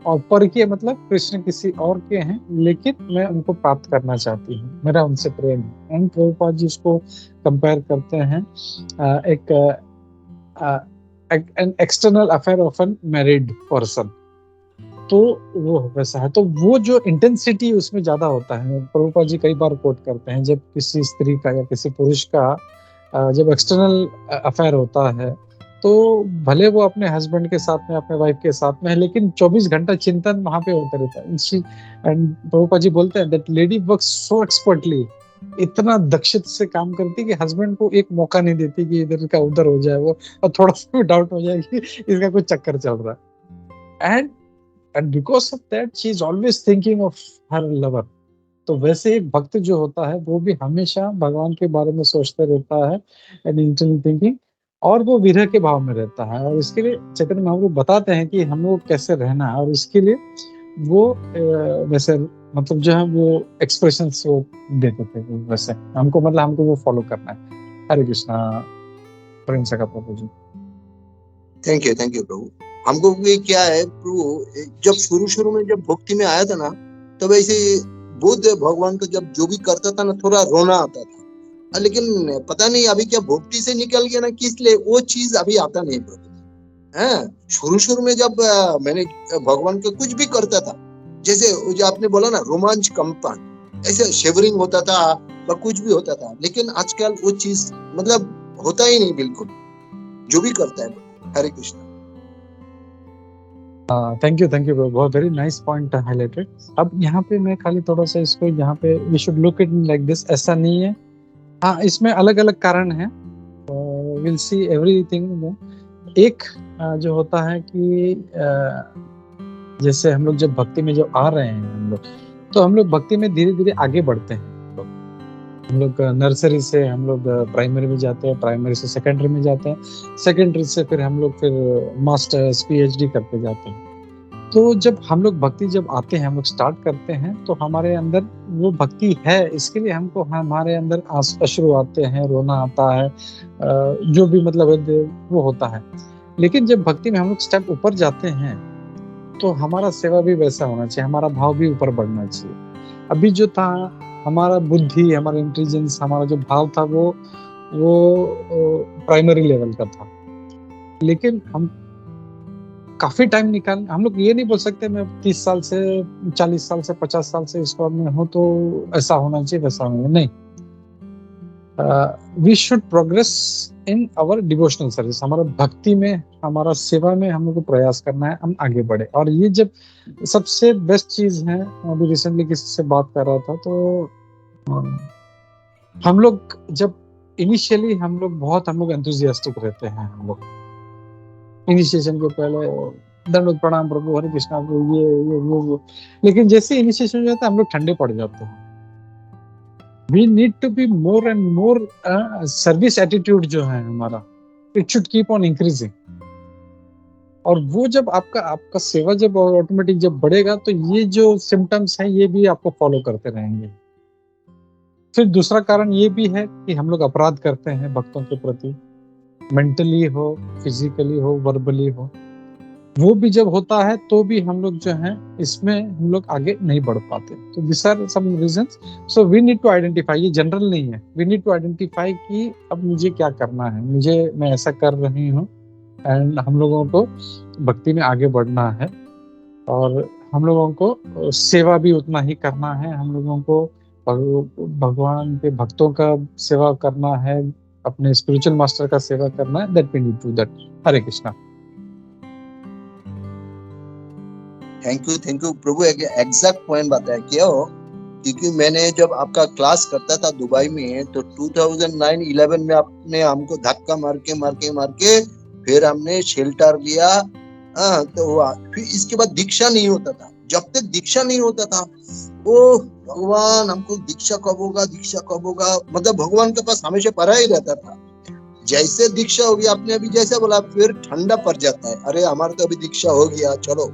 और परकीय मतलब कृष्ण किसी और के हैं लेकिन मैं उनको प्राप्त करना चाहती हूँ, मेरा उनसे प्रेम है। एंड प्रभुपाद जी इसको कंपेयर करते हैं एक an external affair of a married person, तो वो वैसा है। तो वो जो इंटेंसिटी उसमें ज्यादा होता है, प्रभुपाद जी कई बार कोट करते हैं, जब किसी स्त्री का या किसी पुरुष का जब एक्सटर्नल अफेयर होता है, तो भले वो अपने हस्बैंड के साथ में, अपने वाइफ के साथ में है, लेकिन 24 घंटा चिंतन वहां पे होता रहता है। एंड प्रभुपाद जी बोलते हैं that lady works so expertly, इतना दक्षता से काम करती कि हस्बैंड को एक मौका नहीं देती कि इधर का उधर हो जाए वो, और थोड़ा सा भी डाउट हो जाए कि इसका कुछ चक्कर चल रहा है। and because of that she is always thinking of her lover. तो वैसे एक भक्त जो होता है वो भी हमेशा भगवान के बारे में सोचते रहता है एंड इंटरनल थिंकिंग, और वो विरह के भाव में रहता है। और इसके लिए चैतन्य महाप्रभु बताते हैं कि हम लोग कैसे रहना है, और इसके लिए वो वैसे मतलब जो है वो एक्सप्रेशंस वो देते थे, वैसे हमको मतलब हमको वो फॉलो करना है। हरे कृष्णा। प्रेम से का प्रभु जी। थैंक यू प्रभु। हमको भी क्या है प्रभु, जब शुरू में जब भक्ति में आया था ना, तब ऐसे बुद्ध भगवान को जब जो भी करता था ना, थोड़ा रोना आता था, लेकिन पता नहीं अभी क्या भक्ति से निकल गया ना, किस लिए वो चीज अभी आता नहीं प्रभु। शुरू में जब मैंने भगवान को कुछ भी करता था, जैसे जो आपने बोला ना रोमांच कंपन, ऐसे शेवरिंग होता था या कुछ भी होता था, लेकिन आजकल वो चीज मतलब होता ही नहीं बिल्कुल, जो भी करता है। हरे कृष्ण। थैंक यू बहुत वेरी नाइस पॉइंट हाईलाइटेड। अब यहाँ पे मैं खाली थोड़ा सा इसको यहाँ पे we should look it like this, ऐसा नहीं है। हाँ, इसमें अलग अलग कारण है, विल सी एवरीथिंग। एक जो होता है कि जैसे हम लोग जब भक्ति में जब आ रहे हैं तो हम लोग भक्ति में धीरे धीरे आगे बढ़ते हैं। हम लोग नर्सरी से हम लोग प्राइमरी में जाते हैं, प्राइमरी से सेकेंडरी में जाते हैं, सेकेंडरी से फिर हम लोग फिर मास्टर्स पीएचडी करते जाते हैं। तो जब हम लोग भक्ति जब आते हैं, हम लोग स्टार्ट करते हैं, तो हमारे अंदर वो भक्ति है, इसके लिए हमको हमारे अंदर अश्रु आते हैं, रोना आता है, जो भी मतलब वो होता है। लेकिन जब भक्ति में हम लोग स्टेप ऊपर जाते हैं तो हमारा सेवा भी वैसा होना चाहिए, हमारा भाव भी ऊपर बढ़ना चाहिए। अभी जो था हमारा बुद्धि, हमारा इंटेलिजेंस, हमारा जो भाव था वो प्राइमरी लेवल का था। लेकिन हम काफी टाइम निकाल, हम लोग ये नहीं बोल सकते मैं 30 साल से 40 साल से 50 साल से इस में हूँ तो ऐसा होना चाहिए वैसा होना नहीं। We should progress in our devotional service. हमारा भक्ति में, हमारा सेवा में हम लोग को प्रयास करना है, हम आगे बढ़े। और ये जब सबसे बेस्ट चीज है, अभी रिसेंटली किसी से बात कर रहा था, तो हम लोग जब इनिशियली हम लोग एंथुसियास्टिक रहते हैं। हम लोग इनिशिएशन के पहले दंडवत प्रणाम प्रभु, हरे कृष्णा प्रभु, ये लेकिन जैसे इनिशिएशन हो जाता है हम लोग ठंडे पड़ जाते हैं। We need to be more and more service attitude जो है हमारा, it should keep on increasing। और वो जब आपका सेवा जब ऑटोमेटिक जब बढ़ेगा तो ये जो सिम्टम्स हैं ये भी आपको फॉलो करते रहेंगे। फिर दूसरा कारण ये भी है कि हम लोग अपराध करते हैं भक्तों के प्रति, मेंटली हो, फिजिकली हो, वर्बली हो। वो भी जब होता है तो भी हम लोग जो है इसमें हम लोग आगे नहीं बढ़ पाते। तो this are some reasons. So we need to identify, ये जनरल नहीं है, वी नीड टू आइडेंटिफाई कि अब मुझे क्या करना है, मैं ऐसा कर रही हूँ, एंड हम लोगों को भक्ति में आगे बढ़ना है, और हम लोगों को सेवा भी उतना ही करना है। हम लोगों को भगवान के भक्तों का सेवा करना है, अपने स्पिरिचुअल मास्टर का सेवा करना है। That we need to that. Hare Krishna. Thank you प्रभु। एक एग्जैक्ट पॉइंट बताया क्या हो, क्योंकि मैंने जब आपका क्लास करता था दुबई में, तो 2009-11 में आपने हमको धक्का मार के फिर हमने शेल्टर लिया। तो फिर इसके बाद दीक्षा नहीं होता था। जब तक दीक्षा नहीं होता था, ओ भगवान हमको दीक्षा कब होगा, मतलब भगवान के पास हमेशा पड़ा ही रहता था। जैसे दीक्षा होगी, आपने अभी जैसे बोला, फिर ठंडा पड़ जाता है, अरे हमारा तो अभी दीक्षा हो गया, चलो।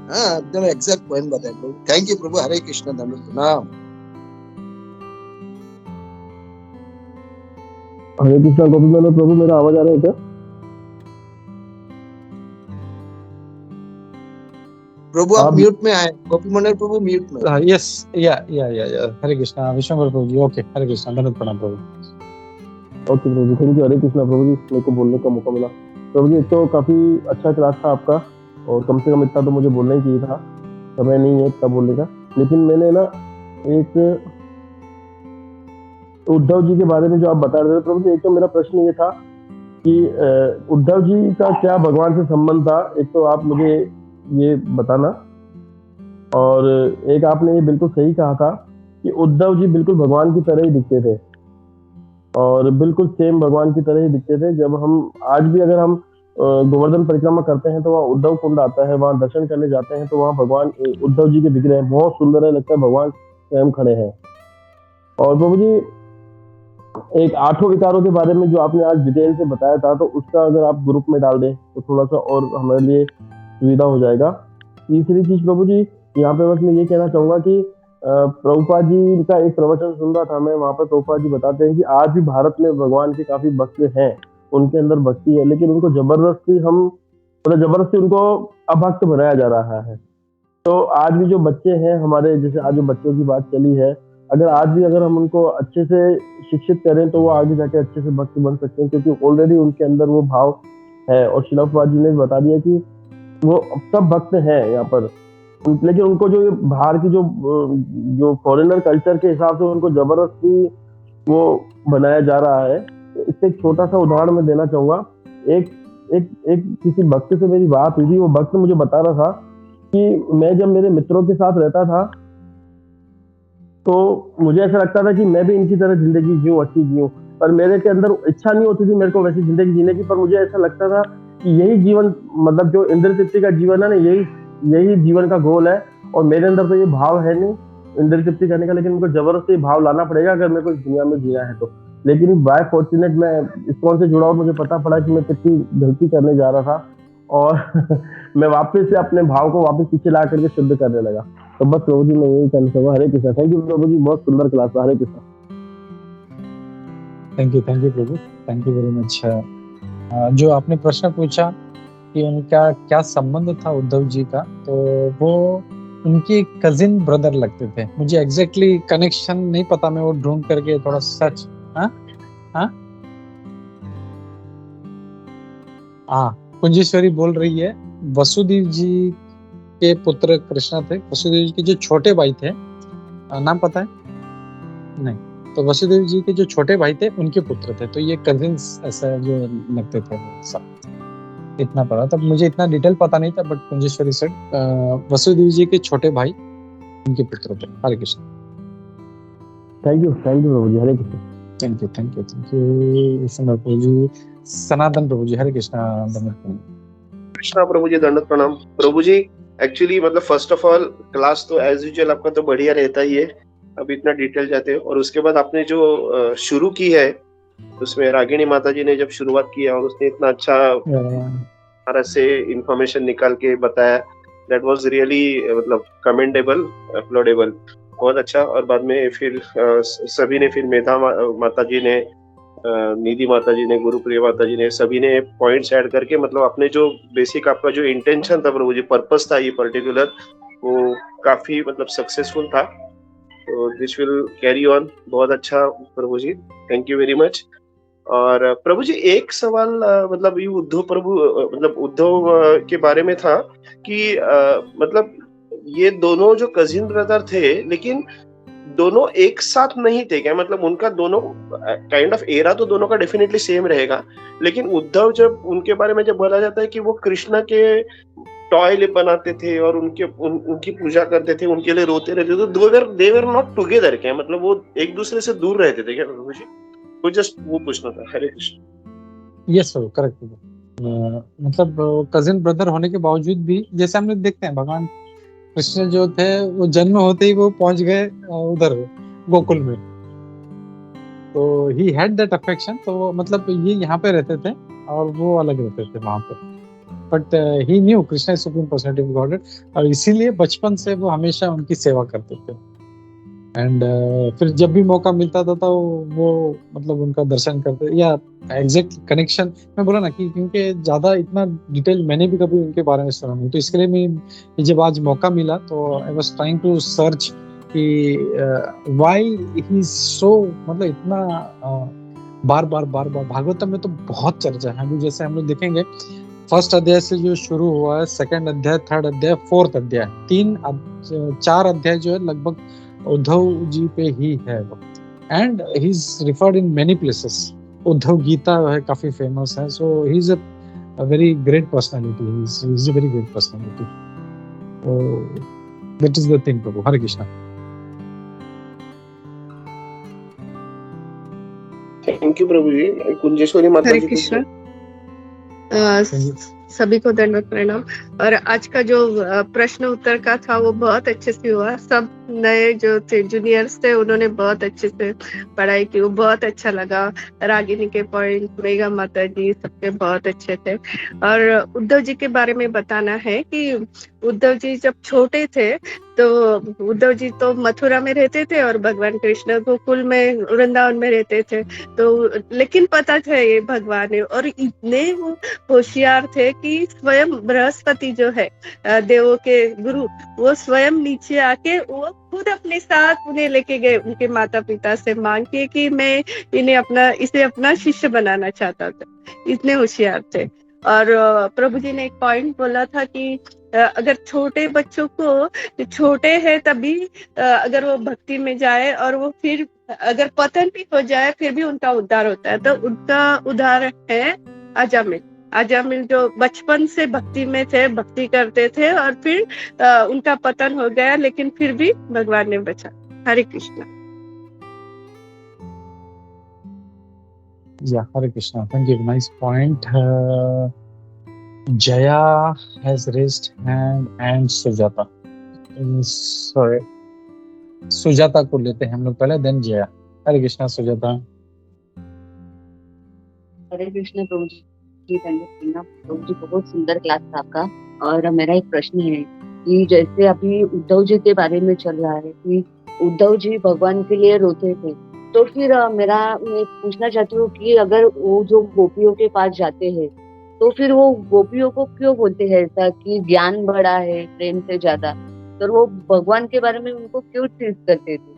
एकदम एग्जैक्ट पॉइंट बताया प्रभु। थैंक यू प्रभु। हरे कृष्ण, धन्यवाद, प्रणाम। हरे कृष्णा। गोपी प्रभु, मेरा आवाज आ रहा है क्या? प्रभु आप म्यूट में आए। गोपी मनोहर प्रभु म्यूट में। Yes, yeah Hare Krishna. विश्वम्भर प्रभु जी, ओके। हरे कृष्णा, धन्यवाद, प्रणाम प्रभु। ओके प्रभु जी, थैंक यू। हरे कृष्णा प्रभु जी, मेरे को बोलने का मौका मिला। प्रभु जी, एक तो काफी अच्छा क्लास था आपका, और कम से कम इतना तो मुझे बोलना ही चाहिए था, समय नहीं है इतना बोलने का। लेकिन मैंने ना एक उद्धव जी के बारे में जो आप बता रहे थे प्रभु जी, एक तो मेरा प्रश्न ये था कि उद्धव जी का क्या भगवान से संबंध था, एक तो आप मुझे ये बताना। और एक आपने ये बिल्कुल सही कहा था कि उद्धव जी बिल्कुल भगवान की तरह ही दिखते थे, और बिल्कुल सेम भगवान की तरह ही दिखते थे। जब हम आज भी अगर हम गोवर्धन परिक्रमा करते हैं तो वहाँ उद्धव कुंड आता है, वहाँ दर्शन करने जाते हैं तो वहाँ भगवान उद्धव जी के विग्रह हैं, बहुत सुंदर है, लगता है भगवान स्वयं खड़े हैं। और प्रभु जी एक 8 विकारों के बारे में जो आपने आज डिटेल से बताया था, तो उसका अगर आप ग्रुप में डाल दें तो थोड़ा सा और हमारे लिए सुविधा हो जाएगा। तीसरी चीज प्रभु जी, यहाँ पे बस मैं ये कहना चाहूंगा कि प्रभुपाद जी का एक प्रवचन सुन रहा था मैं, वहाँ पर प्रभुपाद जी बताते हैं कि आज भी भारत में भगवान के काफी भक्त हैं, उनके अंदर भक्ति है, लेकिन उनको जबरदस्ती उनको अभक्त बनाया जा रहा है। तो आज भी जो बच्चे हैं हमारे, जैसे आज जो बच्चों की बात चली है, अगर हम उनको अच्छे से शिक्षित करें तो वो आगे जाके अच्छे से भक्त बन सकते हैं, क्योंकि ऑलरेडी उनके अंदर वो भाव है। और श्रील प्रभुपाद जी ने बता दिया कि वो सब भक्त हैं यहाँ पर, लेकिन उनको जो बाहर की जो फॉरेनर कल्चर के हिसाब से उनको जबरदस्ती वो बनाया जा रहा है। तो इससे एक छोटा सा उदाहरण मैं देना चाहूंगा। एक किसी भक्त से मेरी बात हुई थी, वो भक्त मुझे बता रहा था कि मैं जब मेरे मित्रों के साथ रहता था तो मुझे ऐसा लगता था कि मैं भी इनकी तरह जिंदगी जीऊं, अच्छी जीऊं, पर मेरे के अंदर इच्छा नहीं होती थी मेरे को वैसी जिंदगी जीने की। पर मुझे ऐसा लगता था कि यही जीवन, मतलब जो इंद्र तृप्ति का जीवन है ना, यही जीवन का गोल है। और मेरे अंदर तो ये भाव है नहीं इंद्र तृप्ति करने का, लेकिन मुझको जबरदस्ती भाव लाना पड़ेगा अगर मेरे को इस दुनिया में जीना है तो। लेकिन बाय फॉर्चुनेट मैं इस्कॉन से जुड़ा और मुझे पता पड़ा कि मैं कितनी गलती करने जा रहा था, और मैं वापस से अपने भाव को वापस पीछे ला करके शुद्ध करने लगा। तो बस प्रभु जी मैं यही कहना चाहूंगा। हरे कृष्णा। थैंक यू प्रभु जी, बहुत सुंदर क्लास था। हरे कृष्णा। थैंक यू प्रभु, थैंक यू वेरी मच। जो आपने प्रश्न पूछा कि उनका क्या संबंध था उद्धव जी का, तो वो उनके कजिन ब्रदर लगते थे। मुझे एग्जैक्टली कनेक्शन नहीं पता, मैं वो ढूंढ करके थोड़ा सर्च। कुंजेश्वरी बोल रही है वसुदेव जी के पुत्र कृष्णा थे। वसुदेव जी के जो छोटे भाई थे, नाम पता है नहीं, तो वसुदेव जी के जो छोटे भाई थे उनके पुत्र थे। तो ये कजिन्स ऐसा जो लगते थे सब, इतना पता। तब मुझे इतना डिटेल पता नहीं था, बट कुंजेश्वरी सेड वसुदेव जी के छोटे भाई उनके पुत्र थे। हरे कृष्ण। थैंक यू प्रभु जी। हरे कृष्ण। थैंक यू प्रभु जी। सनातन प्रभु जी। हरे कृष्णा। कृष्णा प्रभु जी, दंडवत प्रणाम। प्रभु जी एक्चुअली मतलब फर्स्ट ऑफ ऑल क्लास तो एज यूजुअल आपका तो बढ़िया रहता ही है, अब इतना डिटेल जाते हो। और उसके बाद आपने जो शुरू की है उसमें रागिणी माता जी ने जब शुरुआत किया और उसने इतना अच्छा तरह से इंफॉर्मेशन निकाल के बताया, दैट वाज रियली मतलब कमेंडेबल, अपलोडेबल, बहुत अच्छा। और बाद में फिर सभी ने, फिर मेधा माता जी ने, निधि माता जी ने, गुरुप्रिया माता जी ने, सभी ने पॉइंट्स ऐड करके मतलब अपने जो बेसिक आपका जो इंटेंशन था प्रभु जी, पर्पस था ये पर्टिकुलर, वो काफी मतलब सक्सेसफुल था। तो दिस विल कैरी ऑन। बहुत अच्छा प्रभु जी, थैंक यू वेरी मच। और प्रभु जी एक सवाल मतलब ये उद्धव प्रभु मतलब उद्धव के बारे में था कि मतलब ये दोनों जो कजिन ब्रदर थे, लेकिन दोनों एक साथ नहीं थे क्या? मतलब उनका दोनों काइंड ऑफ एरा तो दोनों का डेफिनेटली सेम रहेगा, लेकिन उद्धव जब उनके बारे में जब बोला जाता है कि वो कृष्णा के टॉय बनाते थे और उनकी पूजा करते थे, उनके लिए रोते रहते थे, तो दे वर नॉट टुगेदर क्या? मतलब वो एक दूसरे से दूर रहते थे क्या प्रभु जी? तो जस्ट वो पूछना था। Hare Krishna. Yes sir, correct. मतलब कजिन ब्रदर होने के बावजूद भी, जैसे हम लोग देखते हैं भगवान कृष्ण जो थे वो जन्म होते ही वो पहुंच गए उधर गोकुल में, तो ही हैड दैट अफेक्शन। तो मतलब ये यहाँ पे रहते थे और वो अलग रहते थे वहां पे, but he new Krishna is supreme personality of godhead, और इसीलिए बचपन से वो हमेशा उनकी सेवा करते थे। एंड फिर जब भी मौका मिलता था तो वो मतलब उनका दर्शन करते। या एग्जैक्ट कनेक्शन मैं बोला ना कि क्योंकि ज्यादा इतना डिटेल मैंने भी कभी उनके बारे में सुना नहीं, तो इसके लिए मैं जब आज मौका मिला तो I was trying to search कि व्हाई ही सो, मतलब इतना बार बार भागवतम में तो बहुत चर्चा है। अभी जैसे हम लोग देखेंगे फर्स्ट अध्याय से जो शुरू हुआ है, सेकंड अध्याय, थर्ड अध्याय, फोर्थ अध्याय, 4 अध्याय जो है लगभग उद्धव जी पे ही है। And he is referred in many places. Uddhav Gita है, काफी फेमस है। So he is a very great personality, he is a very great personality. That is the thing प्रभु। हरे कृष्णा। थैंक यू प्रभु जी। कुंजेश्वरी माता हरे जी। कृष्णा। सभी को दंडवत प्रणाम। और आज का जो प्रश्न उत्तर का था वो बहुत अच्छे से हुआ। सब नए जो थे जूनियर्स थे उन्होंने बहुत अच्छे से पढ़ाई की, वो बहुत अच्छा लगा। रागिनी के पॉइंट, मेघा माता जी सबके बहुत अच्छे थे। और उद्धव जी के बारे में बताना है कि उद्धव जी जब छोटे थे तो उद्धव जी तो मथुरा में रहते थे और भगवान कृष्ण गोकुल में वृंदावन में रहते थे। तो लेकिन पता था ये भगवान है, और इतने वो होशियार थे कि स्वयं बृहस्पति जो है देवों के गुरु, वो स्वयं नीचे आके वो खुद अपने साथ उन्हें लेके गए उनके माता पिता से मांग के कि मैं इसे अपना शिष्य बनाना चाहता था। इतने होशियार थे। और प्रभु जी ने एक पॉइंट बोला था कि अगर छोटे बच्चों को छोटे है तभी अगर वो भक्ति में जाए और वो फिर अगर पतन भी हो जाए फिर भी उनका उद्धार होता है। तो उनका उद्धार है आजामिल जो बचपन से भक्ति में थे, भक्ति करते थे और फिर उनका पतन हो गया, लेकिन फिर भी भगवान ने बचा। हरे Krishna. Yeah, Hare Krishna. Thank you. Nice point. Jaya has raised hand and Sujata. Sorry. Sujata को लेते हैं हम लोग पहले, देन जया। हरे कृष्णा सुजाता। हरे कृष्ण प्रभु जी, प्रभु जी बहुत सुंदर क्लास था आपका। और मेरा एक प्रश्न है कि जैसे अभी उद्धव जी के बारे में चल रहा है कि उद्धव जी भगवान के लिए रोते थे, तो फिर मैं पूछना चाहती हूँ कि अगर वो जो गोपियों के पास जाते हैं तो फिर वो गोपियों को क्यों बोलते हैं ऐसा कि ज्ञान बड़ा है प्रेम से ज्यादा, तो वो भगवान के बारे में उनको क्यों ट्रीट करते थे?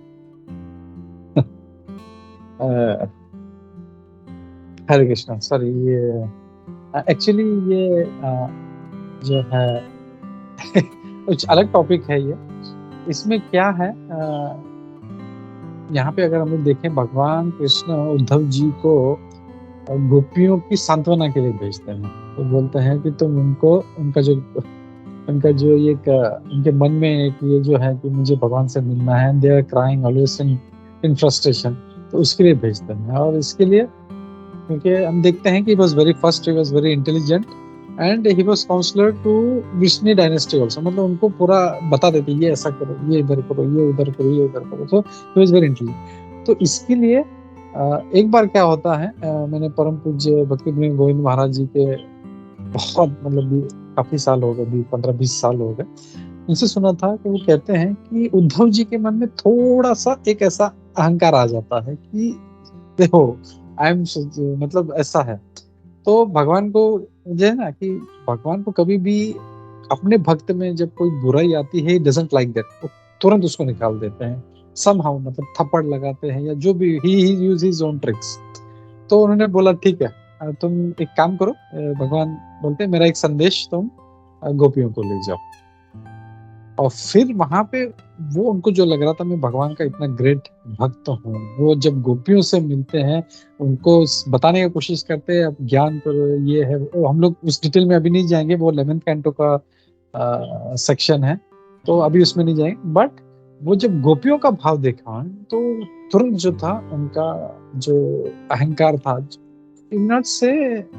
हरे कृष्णा। सॉरी, ये एक्चुअली ये जो है कुछ अलग टॉपिक है। ये इसमें क्या है, यहाँ पे अगर हम लोग देखें, भगवान कृष्ण उद्धव जी को गोपियों की सांत्वना के लिए भेजते हैं। तो बोलते हैं कि तुम उनका जो ये उनके मन में एक ये जो है कि मुझे भगवान से मिलना है, they are crying always in frustration, तो उसके लिए भेजते हैं। और इसके लिए क्योंकि हम देखते हैं कि he was very intelligent and he was counselor to Vishnu dynasty also, मतलब उनको पूरा बता देते ये ऐसा करो, ये इधर करो, ये उधर करो, ये उधर करो। तो he was very intelligent। तो इसके लिए एक बार क्या होता है, मैंने परम पूज्य भक्ति विनोद गोविंद महाराज जी के बहुत मतलब काफी साल हो गए, 15-20 साल हो गए, उनसे सुना था कि वो कहते हैं कि उद्धव जी के मन में थोड़ा सा एक ऐसा अहंकार आ जाता है कि देखो मतलब ऐसा है। तो भगवान को जो है ना कि भगवान को कभी भी अपने भक्त में जब कोई बुराई आती है, डजंट लाइक दैट, वो तुरंत उसको निकाल देते हैं समहाउ, मतलब थप्पड़ लगाते हैं या जो भी, ही यूज हिज ओन ट्रिक्स। तो उन्होंने बोला ठीक है, तुम एक काम करो, भगवान बोलते हैं मेरा एक संदेश तुम गोपियों को ले जाओ। और फिर वहां पे वो उनको जो लग रहा था मैं भगवान का इतना ग्रेट भक्त हूँ, वो जब गोपियों से मिलते हैं उनको बताने की कोशिश करते हैं, अब ज्ञान पर ये है, हम लोग उस डिटेल में अभी नहीं जाएंगे, वो 11th कैंटो का सेक्शन है तो अभी उसमें नहीं जाएंगे। बट वो जब गोपियों का भाव देखा तो तुरंत जो था उनका जो अहंकार था, not say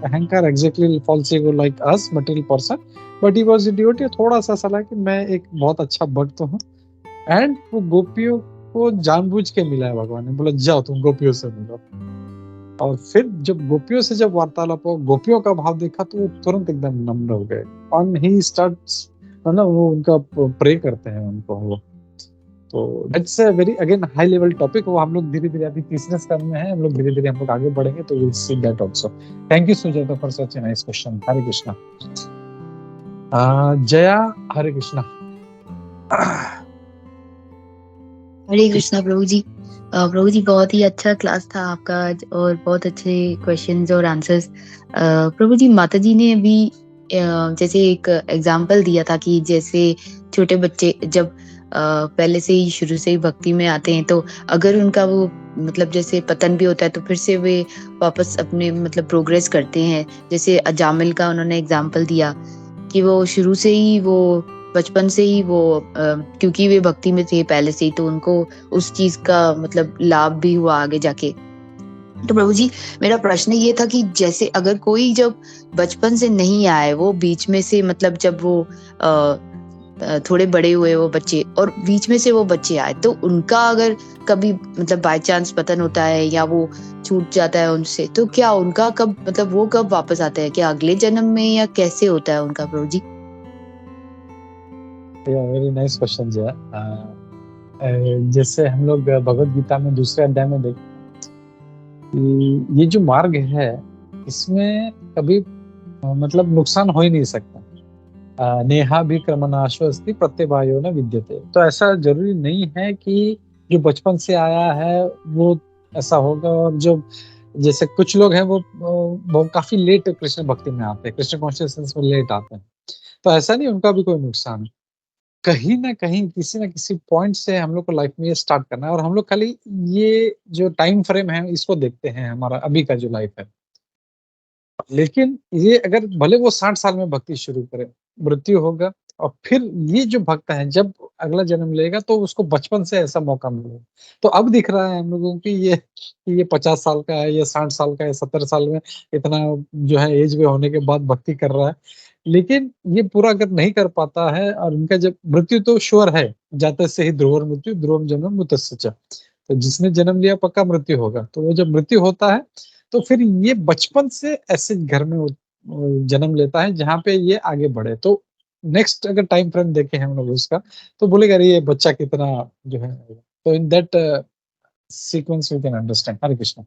अहंकार exactly false ego like us material person, but he was a devotee, थोड़ा सा सलाह कि मैं एक बहुत अच्छा भक्त हूँ। एंड वो गोपियों को जानबूझ के मिला है भगवान ने, बोला जाओ तुम गोपियों से मिलो। और फिर जब गोपियों से जब वार्तालाप हो, गोपियों का भाव देखा तो वो तुरंत एकदम नम्र हो गए। और ही स्टार्ट्स ना, वो उनका प्रे करते हैं उनको वो। तो it's a very again high level topic, वो हम लोग धीरे धीरे अभी तीसरे क्रम में है, हम लोग धीरे धीरे हम लोग आगे बढ़ेंगे तो will see that also. Thank you Sujata for such a nice question. Hare Krishna. Jaya. Hare Krishna. Hare Krishna प्रभु जी। प्रभु जी बहुत ही अच्छा क्लास था आपका आज, और बहुत अच्छे क्वेश्चंस और आंसर्स। प्रभु जी, माता जी ने अभी जैसे एक एग्जांपल दिया था कि जैसे छोटे बच्चे जब पहले से ही शुरू से ही भक्ति में आते हैं, तो अगर उनका वो मतलब जैसे पतन भी होता है तो फिर से वे वापस अपने मतलब प्रोग्रेस करते हैं। जैसे अजामिल का उन्होंने एग्जांपल दिया कि वो शुरू से ही वो बचपन से ही वो क्योंकि वे भक्ति में थे पहले से ही, तो उनको उस चीज का मतलब लाभ भी हुआ आगे जाके। तो प्रभु जी मेरा प्रश्न ये था कि जैसे अगर कोई जब बचपन से नहीं आए, वो बीच में से मतलब जब वो थोड़े बड़े हुए वो बच्चे और बीच में से वो बच्चे आए, तो उनका अगर कभी मतलब बाय चांस पतन होता है या वो छूट जाता है उनसे, तो क्या उनका कब मतलब वो कब वापस आता है? क्या अगले जन्म में या कैसे होता है उनका प्रभु जी? वेरी नाइस क्वेश्चन जी। जैसे हम लोग भगवत गीता में दूसरे अध्याय में देखते हैं कि ये जो मार्ग है इसमें कभी मतलब नुकसान हो ही नहीं सकता। नेहा भी क्रमनाशो अस्ति प्रत्यवायो न विद्यते। तो ऐसा जरूरी नहीं है कि जो बचपन से आया है वो ऐसा होगा, और जो जैसे कुछ लोग हैं वो काफी लेट कृष्ण भक्ति में आते हैं, कृष्ण कॉन्शियसनेस में लेट आते हैं, तो ऐसा नहीं उनका भी कोई नुकसान है। कहीं ना कहीं किसी ना किसी पॉइंट से हम लोग को लाइफ में ये स्टार्ट करना है, और हम लोग खाली ये जो टाइम फ्रेम है इसको देखते हैं, हमारा अभी का जो लाइफ है। लेकिन ये अगर भले वो 60 साल में भक्ति शुरू करे, मृत्यु होगा, और फिर ये जो भक्त है जब अगला जन्म लेगा तो उसको बचपन से ऐसा मौका मिलेगा। तो अब दिख रहा है हम लोगों की ये 50 साल का है, ये 60 साल का है, 70 साल में इतना जो है एज में होने के बाद भक्ति कर रहा है। लेकिन ये पूरा अगर नहीं कर पाता है, और इनका जब मृत्यु तो श्योर है, जाते से ही ध्रुव मृत्यु ध्रुवम जन्म मृतस्य च। तो जिसने जन्म लिया पक्का मृत्यु होगा। तो वो जब मृत्यु होता है तो फिर ये बचपन से ऐसे घर में जन्म लेता है जहाँ पे ये आगे बढ़े। तो नेक्स्ट अगर टाइम फ्रेम देखें हम लोग उसका, तो बोलेगा अरे ये बच्चा कितना जो है। तो in that sequence we can understand. Hare Krishna.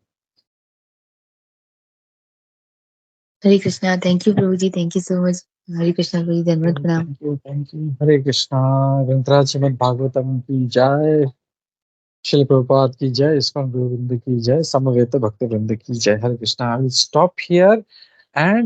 Hare Krishna. Thank you प्रभु जी, thank you so much. Hare Krishna प्रभु जी, धन्यवाद प्रणाम। Thank you. हरे कृष्णा। ग्रंथराज श्रीमद् भागवतम की जय, श्री प्रभुपाद की जय, इस्कॉन गुरु वृंद की जय, समवेत भक्त वृंद की जय। हरे Krishna. I will stop here and